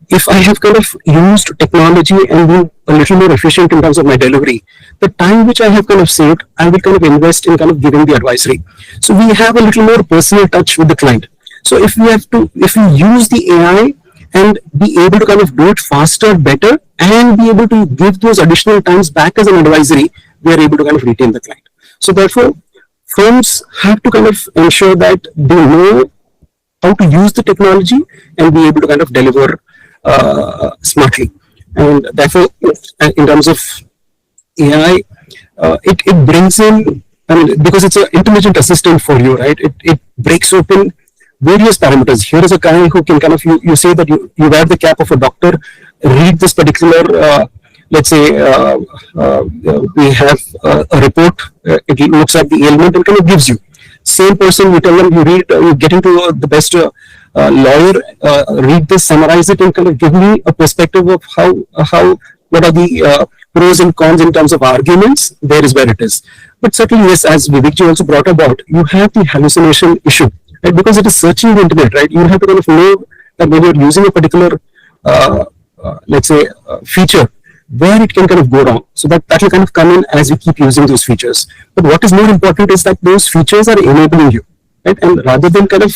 if I have kind of used technology and been a little more efficient in terms of my delivery, the time which I have kind of saved, I will kind of invest in kind of giving the advisory. So we have a little more personal touch with the client. So if we use the AI and be able to kind of do it faster, better, and be able to give those additional times back as an advisory, we are able to kind of retain the client. So therefore, firms have to kind of ensure that they know how to use the technology and be able to kind of deliver smartly. And therefore, in terms of AI, it brings in, I mean, because it's an intelligent assistant for you, right? It breaks open various parameters. Here is a guy who can kind of, you say that you wear the cap of a doctor, read this particular, let's say, we have a report, it looks at the ailment and kind of gives you. Same person, you tell them, you read, you get into the best lawyer, read this, summarize it, and kind of give me a perspective of what are the pros and cons in terms of arguments. There is where it is. But certainly, yes, as Vivek also brought about, you have the hallucination issue, right? Because it is searching the internet, right? You have to kind of know that when you're using a particular, let's say, feature, where it can kind of go wrong. So that will kind of come in as we keep using those features. But what is more important is that those features are enabling you, right? And rather than kind of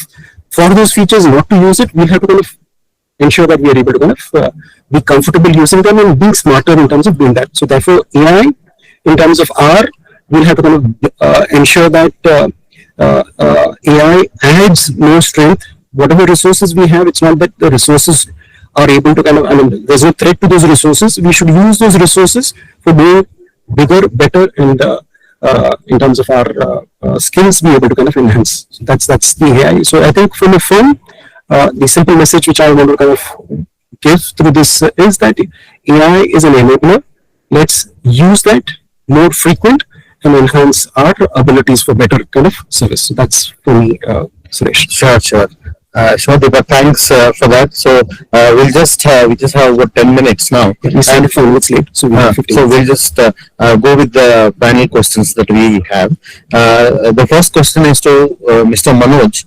for those features not to use it, we'll have to kind of ensure that we are able to kind of be comfortable using them and being smarter in terms of doing that. So therefore, AI, in terms of R, we'll have to kind of ensure that AI adds more strength. Whatever resources we have, it's not that the resources are able to kind of, I mean, there's no threat to those resources. We should use those resources for doing bigger, better, and in terms of our skills, be able to kind of enhance. So that's the AI. So I think from a firm, the simple message which I want to kind of give through this is that AI is an enabler. Let's use that more frequent and enhance our abilities for better kind of service. So that's for me, Suresh. Sure. Sure, Deepak, thanks for that. So we just have about 10 minutes now. We started 4 minutes late, so we have 15 so minutes. we'll just go with the panel questions that we have. The first question is to Mr. Manoj.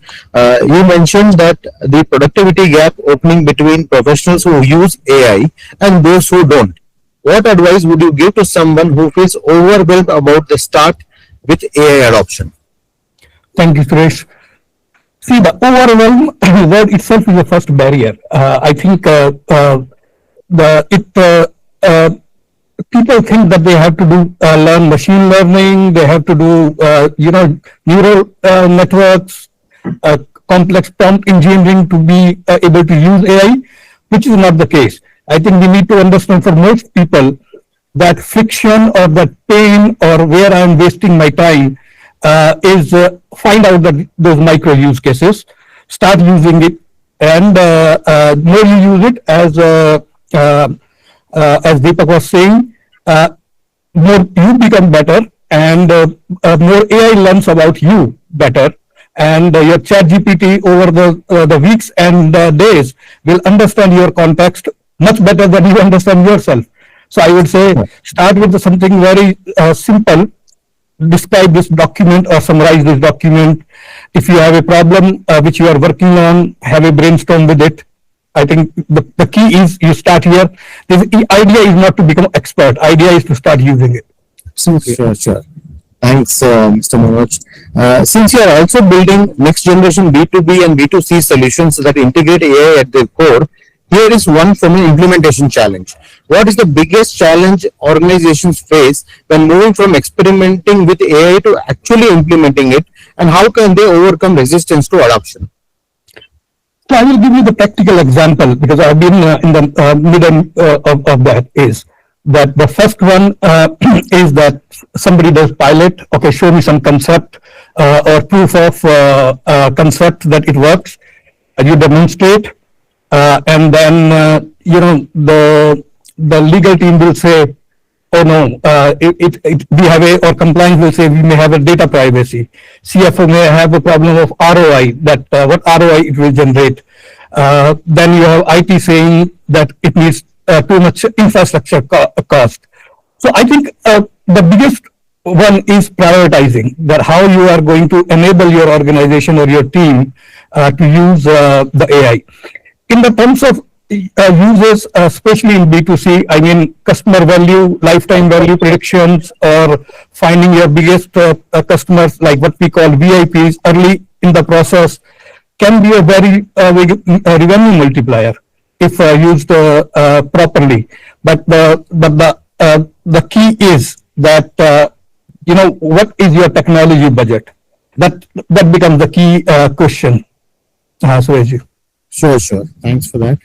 You mentioned that the productivity gap opening between professionals who use AI and those who don't. What advice would you give to someone who feels overwhelmed about the start with AI adoption? Thank you, Suresh. See, the overwhelm word itself is the first barrier. I think people think that they have to do learn machine learning, they have to do neural networks, complex prompt engineering to be able to use AI, which is not the case. I think we need to understand for most people that friction or that pain or where I am wasting my time is find out that those micro use cases, start using it, and more you use it, as Deepak was saying, more you become better, and more AI learns about you better, and your chat GPT over the weeks and days will understand your context much better than you understand yourself. So I would say start with something very simple. Describe this document or summarize this document. If you have a problem which you are working on, have a brainstorm with it. I think the key is you start here. The idea is not to become expert. Idea is to start using it. Sure. Thanks, Mr. Manoj. Since you are also building next generation B2B and B2C solutions that integrate AI at their core, here is one from an implementation challenge. What is the biggest challenge organizations face when moving from experimenting with AI to actually implementing it, and how can they overcome resistance to adoption? So I will give you the practical example because I've been in the middle of that. Is that the first one is that somebody does pilot. Okay, show me some concept or proof of concept that it works. You demonstrate. And then the legal team will say, oh no, we have or compliance will say we may have a data privacy. CFO may have a problem of ROI, that what ROI it will generate. Then you have IT saying that it needs too much infrastructure cost. So I think the biggest one is prioritizing that how you are going to enable your organization or your team to use the AI. In the terms of users, especially in B2C, I mean customer value, lifetime value predictions, or finding your biggest customers, like what we call VIPs, early in the process, can be a very revenue multiplier if used properly. But the key is that what is your technology budget? That becomes the key question. Suresh. Sure. Thanks for that.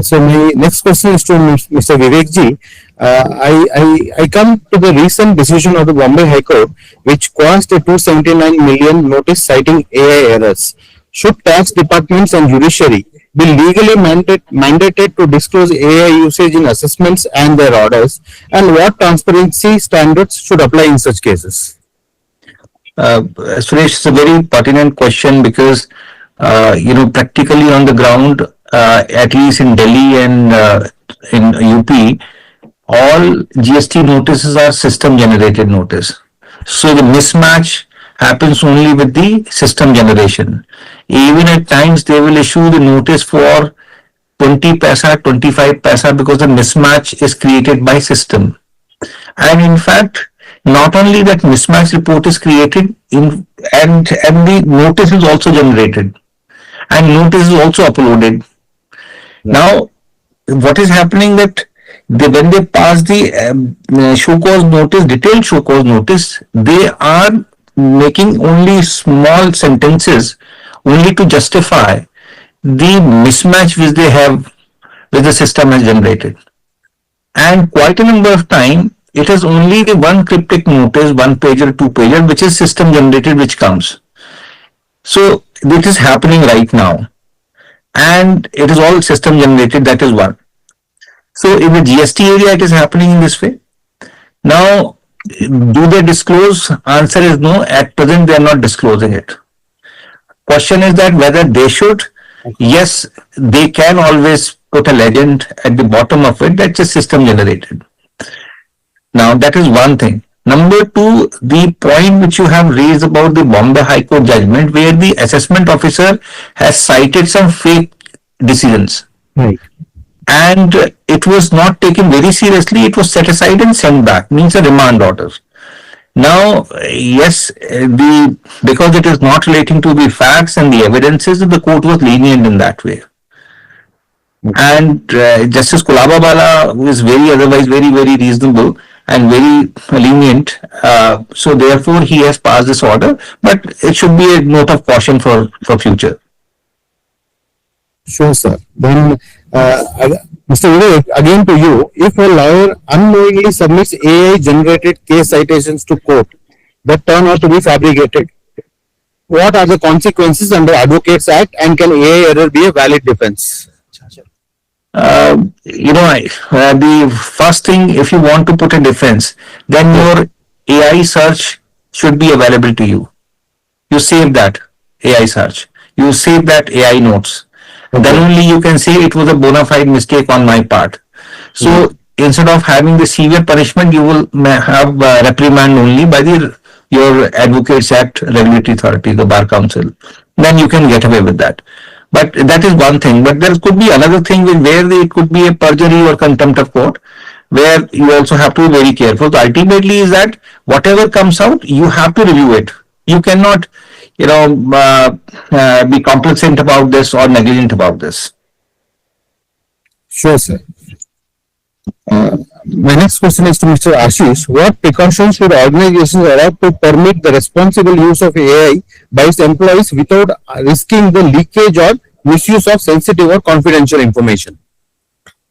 So my next question is to Mr. Vivek ji. I come to the recent decision of the Bombay High Court, which caused a 279 million notice citing AI errors. Should tax departments and judiciary be legally mandated to disclose AI usage in assessments and their orders? And what transparency standards should apply in such cases? Suresh, it's a very pertinent question because practically on the ground, at least in Delhi and in UP, all GST notices are system generated notice. So the mismatch happens only with the system generation. Even at times they will issue the notice for 20 paisa, 25 paisa because the mismatch is created by system. And in fact, not only that mismatch report is created and the notice is also generated and notice is also uploaded. Now, what is happening that when they pass the show cause notice, detailed show cause notice, they are making only small sentences only to justify the mismatch which they have, which the system has generated. And quite a number of time, it is only the one cryptic notice, one pager, two pager, which is system generated, which comes. So this is happening right now. And it is all system generated, that is one. So in the GST area, it is happening in this way. Now, do they disclose? Answer is no. At present, they are not disclosing it. Question is that whether they should. Yes, they can always put a legend at the bottom of it that's a system generated. Now, that is one thing. Number two, the point which you have raised about the Bombay High Court judgment where the assessment officer has cited some fake decisions. Right. And it was not taken very seriously. It was set aside and sent back, means a remand order. Now, yes, because it is not relating to the facts and the evidences, the court was lenient in that way. And Justice Kulabawala is otherwise very, very reasonable and very lenient. So therefore, he has passed this order, but it should be a note of caution for future. Sure, sir. Then, Mr. Vivek, again to you. If a lawyer unknowingly submits AI-generated case citations to court that turn out to be fabricated, what are the consequences under Advocates Act, and can AI error be a valid defense? The first thing, if you want to put a defense, then your AI search should be available to you. You save that AI search. You save that AI notes. Then only you can say it was a bona fide mistake on my part. So instead of having the severe punishment, you will have reprimand only by your Advocates Act regulatory authority, the Bar Council. Then you can get away with that. But that is one thing. But there could be another thing where it could be a perjury or contempt of court, where you also have to be very careful. So ultimately is that whatever comes out, you have to review it. You cannot be complacent about this or negligent about this. Sure, sir. My next question is to Mr. Ashish. What precautions should organizations adopt to permit the responsible use of AI by its employees without risking the leakage or misuse of sensitive or confidential information?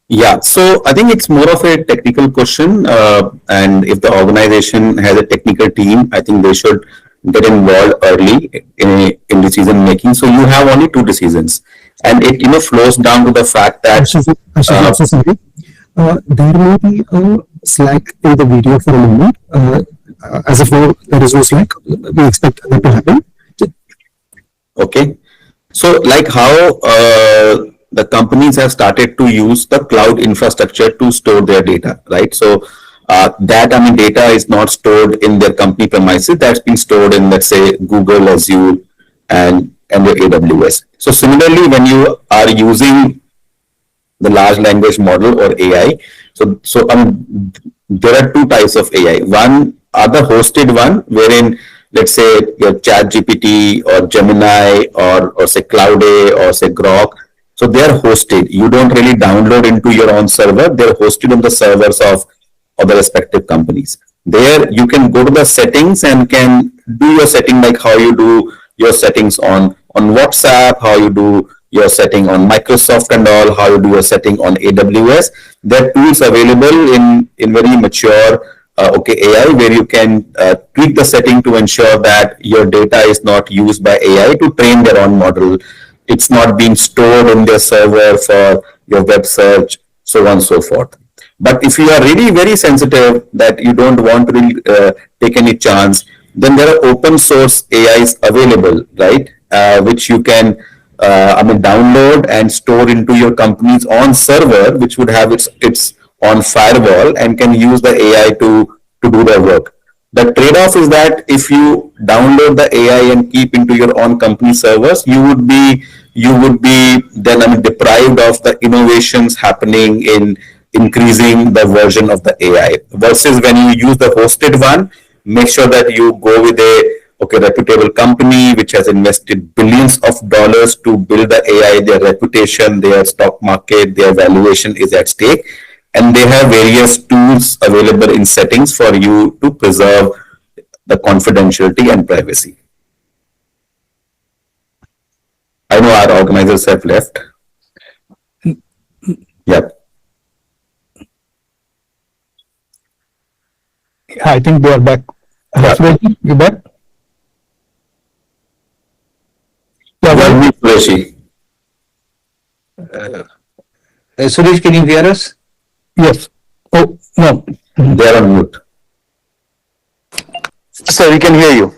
Yeah, so I think it's more of a technical question, and if the organization has a technical team, I think they should get involved early in decision making. So you have only two decisions, and it flows down to the fact that there may be a slack in the video for a moment. As of now, there is no slack. We expect that to happen. Okay, so like how the companies have started to use the cloud infrastructure to store their data, right? So data is not stored in their company premises. That's been stored in, let's say, Google, Azure, and your AWS. So similarly, when you are using the large language model or AI, so there are two types of AI. One are the hosted one, wherein let's say your ChatGPT or Gemini or say Cloud or say Grok. So they are hosted. You don't really download into your own server. They're hosted on the servers of the respective companies. There you can go to the settings and can do your setting, like how you do your settings on WhatsApp, how you do your setting on Microsoft and all, how you do your setting on AWS. There are tools available in very mature AI where you can tweak the setting to ensure that your data is not used by AI to train their own model. It's not being stored in their server for your web search, so on and so forth. But if you are really very sensitive that you don't want to really, take any chance, then there are open source AIs available, right? Which you can download and store into your company's own server, which would have its own firewall and can use the AI to do their work. The trade-off is that if you download the AI and keep into your own company servers, you would be you would be then deprived of the innovations happening in increasing the version of the AI. Versus when you use the hosted one, make sure that you go with a reputable company which has invested billions of dollars to build the AI. Their reputation, their stock market, their valuation is at stake, and they have various tools available in settings for you to preserve the confidentiality and privacy. I know our organizers have left. Yep. I think they are back. Yeah. You back? Yeah, well, Suresh. Suresh, can you hear us? Yes. Oh, no. They are on mute. Sir, we can hear you.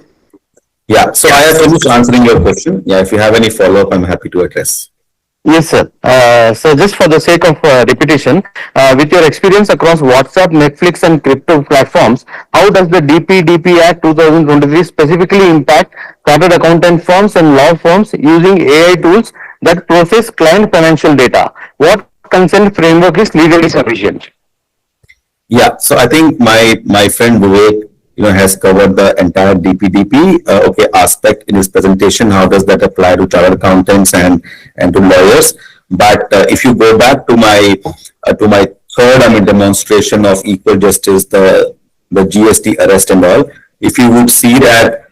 Yeah, so I have finished answering your question. Yeah, if you have any follow-up, I'm happy to address. Yes, sir. So just for the sake of repetition, with your experience across WhatsApp, Netflix, and crypto platforms, how does the DPDP Act 2023 specifically impact chartered accountant firms and law firms using AI tools that process client financial data? What consent framework is legally sufficient? Yeah, so I think my friend Vivek, has covered the entire DPDP aspect in his presentation. How does that apply to chartered accountants and to lawyers? But if you go back to my third demonstration of equal justice, the GST arrest and all, if you would see that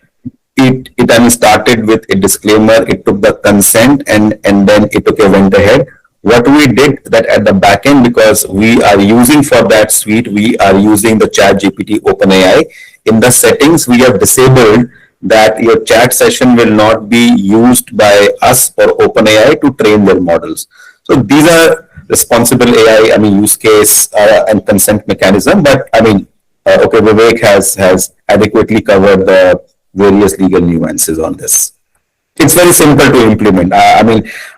it started with a disclaimer, it took the consent, and then it went ahead. What we did that at the back end, because we are using for that suite, we are using the ChatGPT OpenAI. In the settings, we have disabled that your chat session will not be used by us or OpenAI to train their models. So these are responsible AI, use case and consent mechanism. But Vivek has adequately covered the various legal nuances on this. It's very simple to implement. I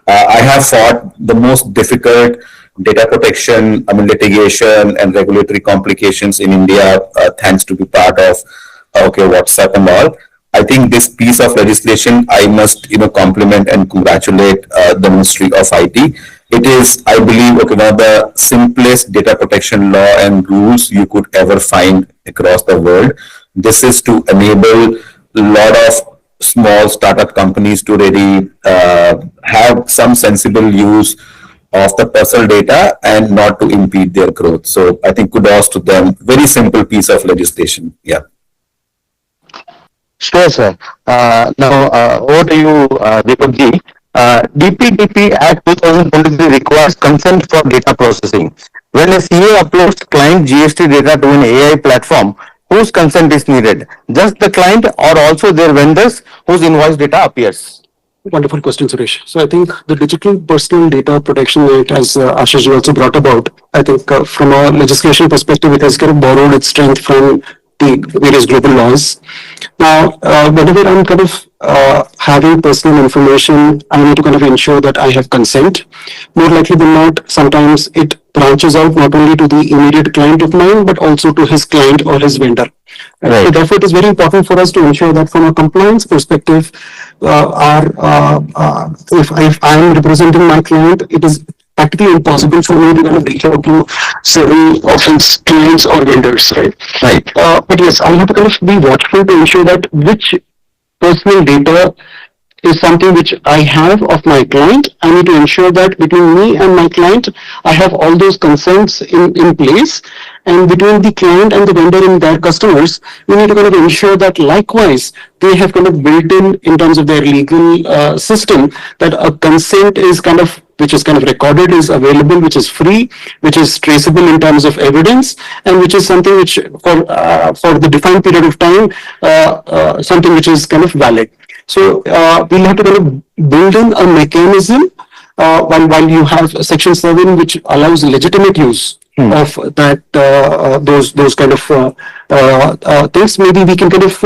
have fought the most difficult data protection, litigation and regulatory complications in India, thanks to be part of WhatsApp and all. I think this piece of legislation, I must compliment and congratulate the Ministry of IT. It is, I believe, one of the simplest data protection law and rules you could ever find across the world. This is to enable a lot of small startup companies to really have some sensible use of the personal data and not to impede their growth. So I think kudos to them. Very simple piece of legislation. Yeah. Sure, sir. Now, over to you, Deepak ji. DPDP Act 2023 requires consent for data processing. When a CA uploads client GST data to an AI platform, whose consent is needed? Just the client or also their vendors whose invoice data appears? Wonderful question, Suresh. So I think the Digital Personal Data Protection Act, as Ashish also brought about, I think from a legislation perspective, it has kind of borrowed its strength from the various global laws. Now, whenever I'm kind of having personal information, I need to kind of ensure that I have consent. More likely than not, sometimes it branches out not only to the immediate client of mine, but also to his client or his vendor. Right. So therefore, it is very important for us to ensure that from a compliance perspective, if I am representing my client, it is practically impossible for me to kind of reach out to several of his clients or vendors, right? Right. But yes, I have to kind of be watchful to ensure that which personal data is something which I have of my client. I need to ensure that between me and my client, I have all those consents in place. And between the client and the vendor and their customers, we need to kind of ensure that likewise, they have kind of built in terms of their legal system, that a consent is kind of, which is kind of recorded, is available, which is free, which is traceable in terms of evidence, and which is something which for the defined period of time, something which is kind of valid. So we'll have to kind of build in a mechanism while you have Section 7, which allows legitimate use of that those kind of things. Maybe we can kind of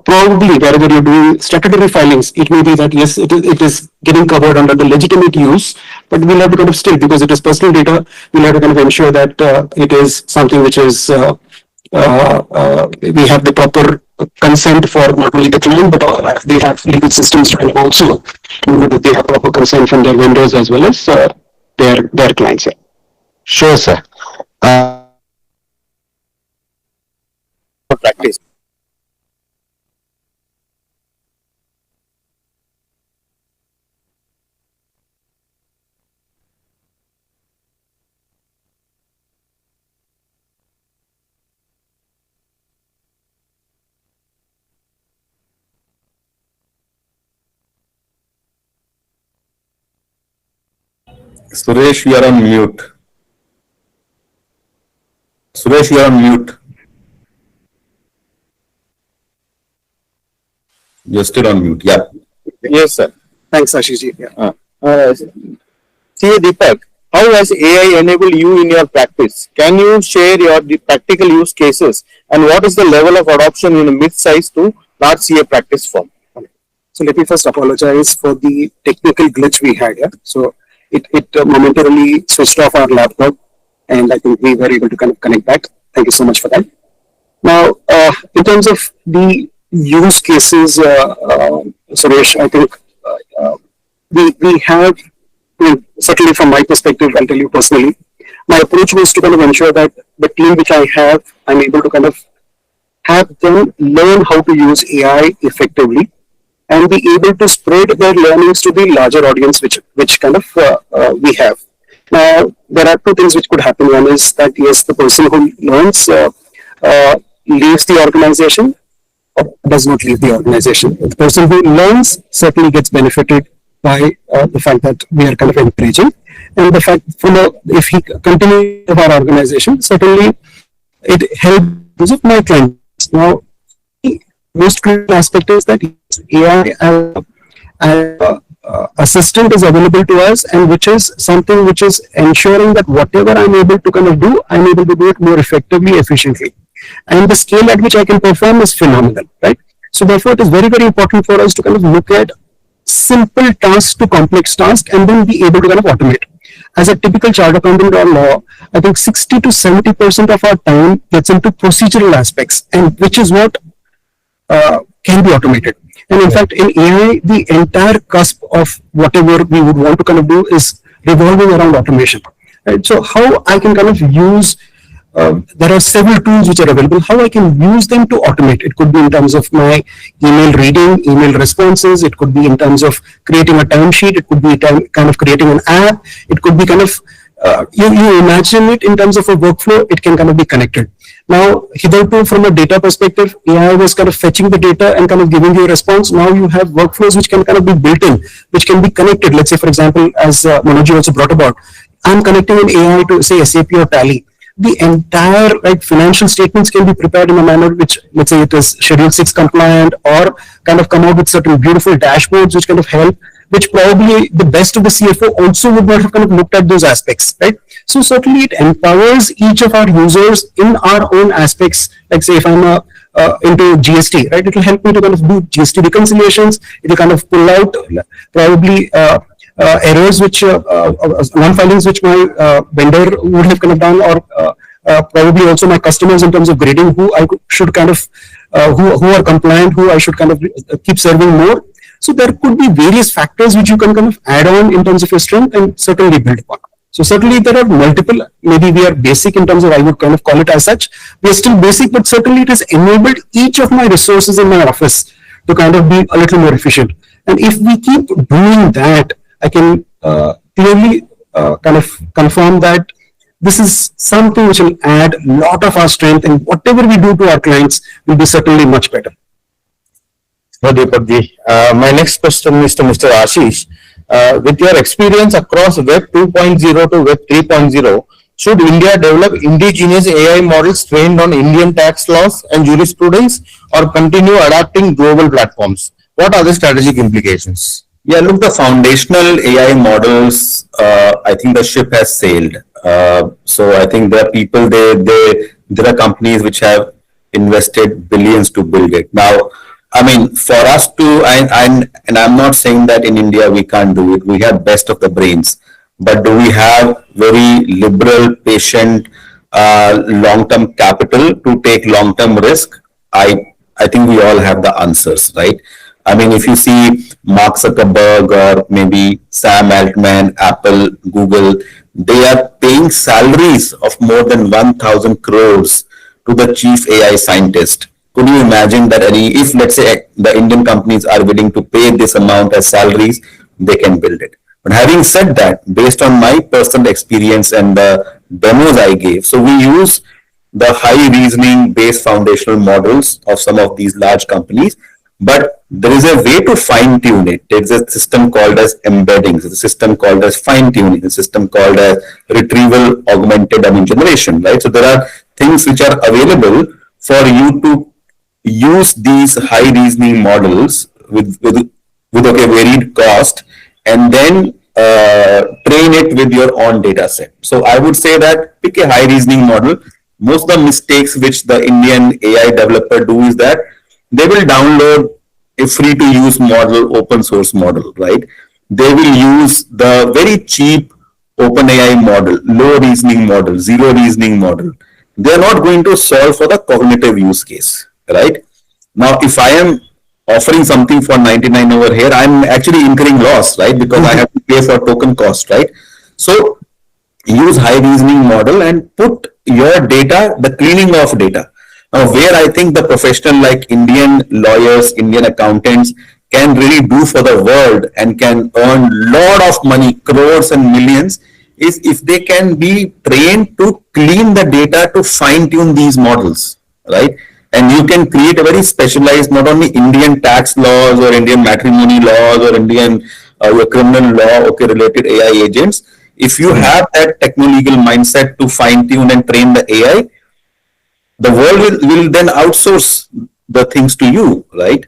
probably wherever you're doing statutory filings, it may be that yes, it is getting covered under the legitimate use, but we'll have to kind of still, because it is personal data, we'll have to kind of ensure that it is something which is we have the proper consent for not only the client, but they have legal systems to help also ensure that they have proper consent from their vendors as well as their clients. Yeah. Sure, sir. Practice. Suresh, you are on mute. Suresh, you are on mute. You're still on mute. Yeah. Yes, sir. Thanks, Ashish. Yeah. See, Deepak, how has AI enabled you in your practice? Can you share the practical use cases and what is the level of adoption in a mid-size to large CA practice firm? So let me first apologize for the technical glitch we had. Yeah. So it momentarily switched off our laptop, and I think we were able to kind of connect back. Thank you so much for that. Now, in terms of the use cases, Suresh, I think we have, certainly from my perspective, I'll tell you personally, my approach was to kind of ensure that the team which I have, I'm able to kind of have them learn how to use AI effectively and be able to spread their learnings to the larger audience which kind of we have. Now, there are two things which could happen. One is that, yes, the person who learns leaves the organization or does not leave the organization. The person who learns certainly gets benefited by the fact that we are kind of encouraging. And the fact, if he continues with our organization, certainly it helps with my clients. Now, the most critical aspect is that AI assistant is available to us, and which is something which is ensuring that whatever I'm able to kind of do, I'm able to do it more effectively, efficiently. And the scale at which I can perform is phenomenal, right? So therefore, it is very, very important for us to kind of look at simple tasks to complex tasks and then be able to kind of automate. As a typical chartered accountant or law, I think 60 to 70% of our time gets into procedural aspects, and which is what can be automated. And in fact, in AI, the entire cusp of whatever we would want to kind of do is revolving around automation. Right? So how I can kind of use, there are several tools which are available, how I can use them to automate. It could be in terms of my email reading, email responses. It could be in terms of creating a timesheet. It could be kind of creating an app. It could be kind of, you imagine it in terms of a workflow, it can kind of be connected. Now, hitherto, from a data perspective, AI was kind of fetching the data and kind of giving you a response. Now you have workflows which can kind of be built in, which can be connected. Let's say, for example, as Manoj also brought about, I'm connecting an AI to, say, SAP or Tally. The entire financial statements can be prepared in a manner which, let's say, it is Schedule 6 compliant, or kind of come out with certain beautiful dashboards which kind of help, which probably the best of the CFO also would not have kind of looked at those aspects, right? So certainly it empowers each of our users in our own aspects. Like, say, if I'm into GST, right, it will help me to kind of do GST reconciliations. It will kind of pull out probably errors which non-filings which my vendor would have kind of done, or probably also my customers in terms of grading who I should kind of who are compliant, who I should kind of keep serving more. So there could be various factors which you can kind of add on in terms of your strength and certainly build upon. So certainly there are multiple, maybe we are basic in terms of, I would kind of call it as such. We are still basic, but certainly it has enabled each of my resources in my office to kind of be a little more efficient. And if we keep doing that, I can clearly kind of confirm that this is something which will add a lot of our strength, and whatever we do to our clients will be certainly much better. Deepak, my next question is to Mr. Ashish. With your experience across Web 2.0 to Web 3.0, should India develop indigenous AI models trained on Indian tax laws and jurisprudence, or continue adapting global platforms? What are the strategic implications? Yeah, look, the foundational AI models, I think the ship has sailed. So I think there are people, there are companies which have invested billions to build it. Now, I mean, for us to, and I'm not saying that in India we can't do it. We have best of the brains, but do we have very liberal, patient, long-term capital to take long-term risk? I I think we all have the answers, right? I mean, if you see Mark Zuckerberg or maybe Sam Altman, Apple, Google, they are paying salaries of more than 1,000 crores to the chief AI scientist. Could you imagine that if let's say the Indian companies are willing to pay this amount as salaries, they can build it. But having said that, based on my personal experience and the demos I gave, so we use the high reasoning based foundational models of some of these large companies, but there is a way to fine tune it. There's a system called as embeddings, there's a system called as fine tuning, a system called as retrieval augmented generation, right? So there are things which are available for you to use these high reasoning models with okay, varied cost, and then train it with your own data set. So I would say that pick a high reasoning model. Most of the mistakes which the Indian AI developer do is that they will download a free to use model, open source model, right? They will use the very cheap OpenAI model, low reasoning model, zero reasoning model. They are not going to solve for the cognitive use case, right? Now, if I am offering something for 99 over here, I'm actually incurring loss, right? Because I have to pay for token cost, right? So use high reasoning model and put your data, the cleaning of data. Now, where I think the professional like Indian lawyers, Indian accountants can really do for the world and can earn lot of money, crores and millions, is if they can be trained to clean the data to fine tune these models, right? And you can create a very specialized, not only Indian tax laws or Indian matrimony laws or Indian your criminal law, okay, related AI agents. If you have that techno-legal mindset to fine tune and train the AI, the world will then outsource the things to you, right?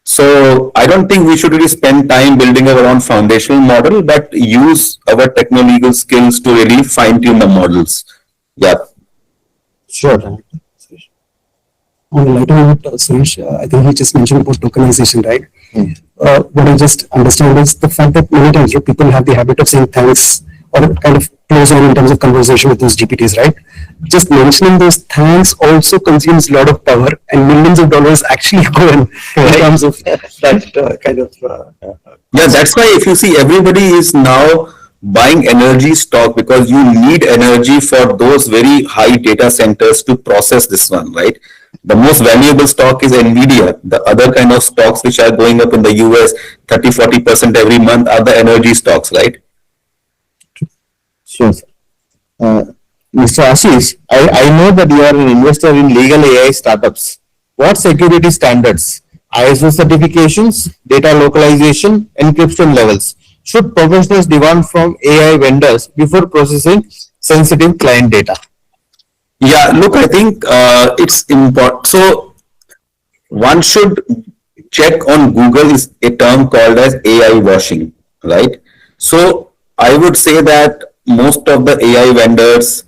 So I don't think we should really spend time building our own foundational model, but use our techno-legal skills to really fine tune the models. Yeah. Sure. On a lighter note, Suresh, I think he just mentioned about tokenization, right? What I just understand is the fact that many times people have the habit of saying thanks or kind of close on in terms of conversation with those GPTs, right? Just mentioning those thanks also consumes a lot of power, and millions of dollars actually go in terms of that kind of. Yeah, that's why if you see, everybody is now buying energy stock because you need energy for those very high data centers to process this one, right? The most valuable stock is Nvidia. The other kind of stocks which are going up in the US 30-40% every month are the energy stocks, right? Sure. Mr. Ashish, I know that you are an investor in legal AI startups. What security standards, ISO certifications, data localization, encryption levels should professionals demand from AI vendors before processing sensitive client data? Yeah, look, I think it's important. So one should check on Google is a term called as AI washing, right? So I would say that most of the AI vendors,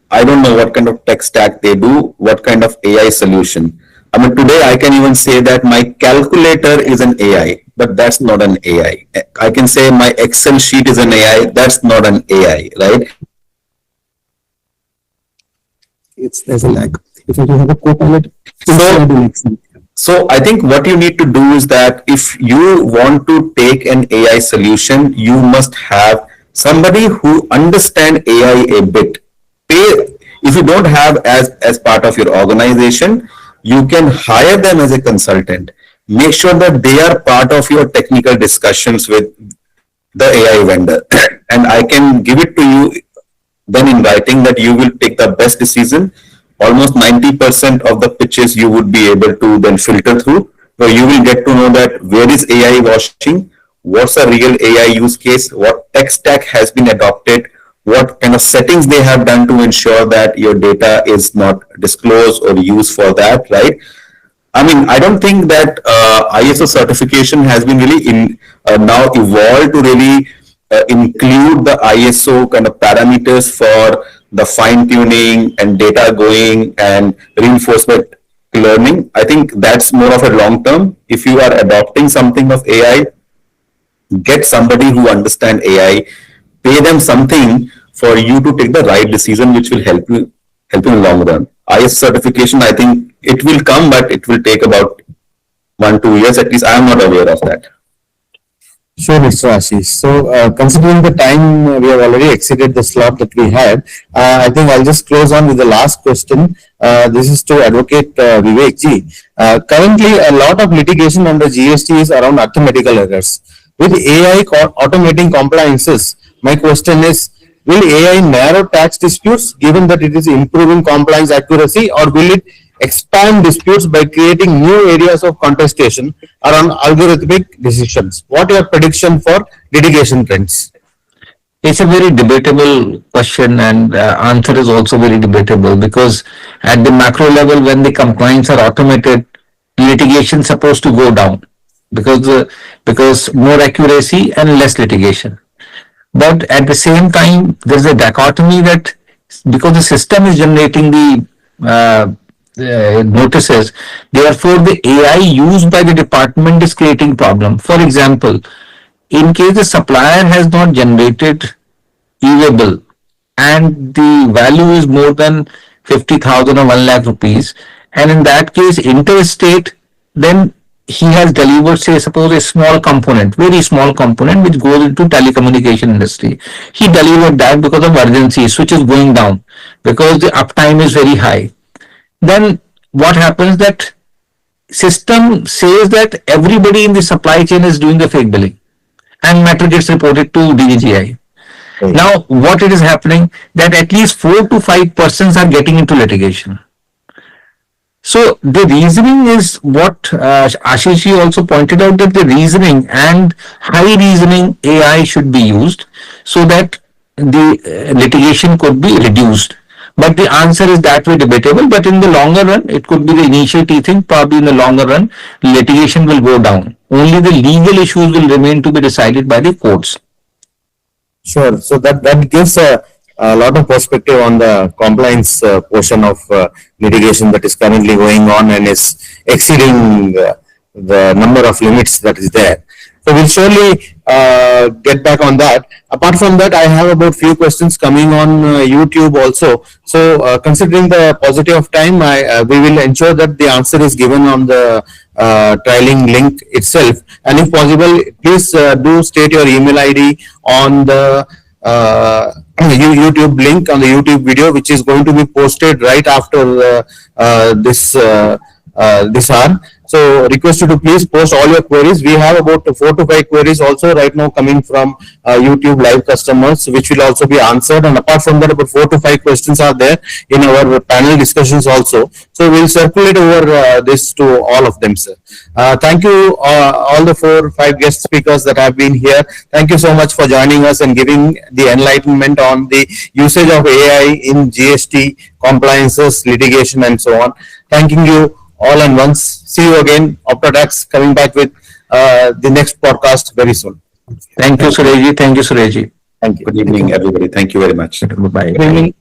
I don't know what kind of tech stack they do, what kind of AI solution. I mean, today I can even say that my calculator is an AI, but that's not an AI. I can say my Excel sheet is an AI, that's not an AI, right? There's a lag. If you have a co-pilot, So I think what you need to do is that if you want to take an AI solution, you must have somebody who understand AI a bit. If you don't have as part of your organization, you can hire them as a consultant. Make sure that they are part of your technical discussions with the AI vendor. And I can give it to you then in writing that you will take the best decision. Almost 90% of the pitches you would be able to then filter through, where you will get to know that where is AI washing, what's a real AI use case, what tech stack has been adopted, what kind of settings they have done to ensure that your data is not disclosed or used for that, right? I mean, I don't think that ISO certification has been really now evolved to really include the ISO kind of parameters for the fine tuning and data going and reinforcement learning. I think that's more of a long term. If you are adopting something of AI, get somebody who understand AI, pay them something for you to take the right decision, which will help you in the long run. ISO certification, I think it will come, but it will take about 1-2 years. At least I am not aware of that. Sure, Mr. Ashish. So, considering the time, we have already exceeded the slot that we had. I think I'll just close on with the last question. This is to Advocate Vivek ji. Currently, a lot of litigation under GST is around arithmetical errors. With AI automating compliances, my question is, will AI narrow tax disputes given that it is improving compliance accuracy, or will it expand disputes by creating new areas of contestation around algorithmic decisions? What are your prediction for litigation trends? It's a very debatable question, and answer is also very debatable, because at the macro level, when the compliance are automated, litigation is supposed to go down because more accuracy and less litigation. But at the same time, there's a dichotomy that because the system is generating the notices, therefore the AI used by the department is creating problem. For example, in case the supplier has not generated e-label and the value is more than 50,000 or 1 lakh rupees, and in that case interstate, then he has delivered, say, suppose a small component, very small component which goes into telecommunication industry. He delivered that because of urgency, switch is going down because the uptime is very high. Then what happens, that system says that everybody in the supply chain is doing the fake billing, and matter gets reported to DGGI. Now what it is happening, that at least 4 to 5 persons are getting into litigation. So the reasoning is what Ashish also pointed out, that the reasoning and high reasoning AI should be used so that the litigation could be reduced. But the answer is that way debatable. But in the longer run, it could be the initial teething. Probably in the longer run, litigation will go down. Only the legal issues will remain to be decided by the courts. Sure. So that gives a lot of perspective on the compliance portion of litigation that is currently going on and is exceeding the number of limits that is there. So we'll surely get back on that. Apart from that, I have about few questions coming on YouTube also. So considering the paucity of time, we will ensure that the answer is given on the trialing link itself. And if possible, please do state your email ID on the YouTube link, on the YouTube video, which is going to be posted right after this hour. So request you to please post all your queries. We have about 4 to 5 queries also right now coming from YouTube live customers, which will also be answered. And apart from that, about 4 to 5 questions are there in our panel discussions also. So we'll circulate over this to all of them, sir. Thank you all the 4 or 5 guest speakers that have been here. Thank you so much for joining us and giving the enlightenment on the usage of AI in GST, compliances, litigation, and so on. Thanking you all and once. See you again. Optotax coming back with the next podcast very soon. Thank you, Suresh. Thank you, Suresh. Thank you. Good evening, everybody. Thank you very much. Bye. Good evening.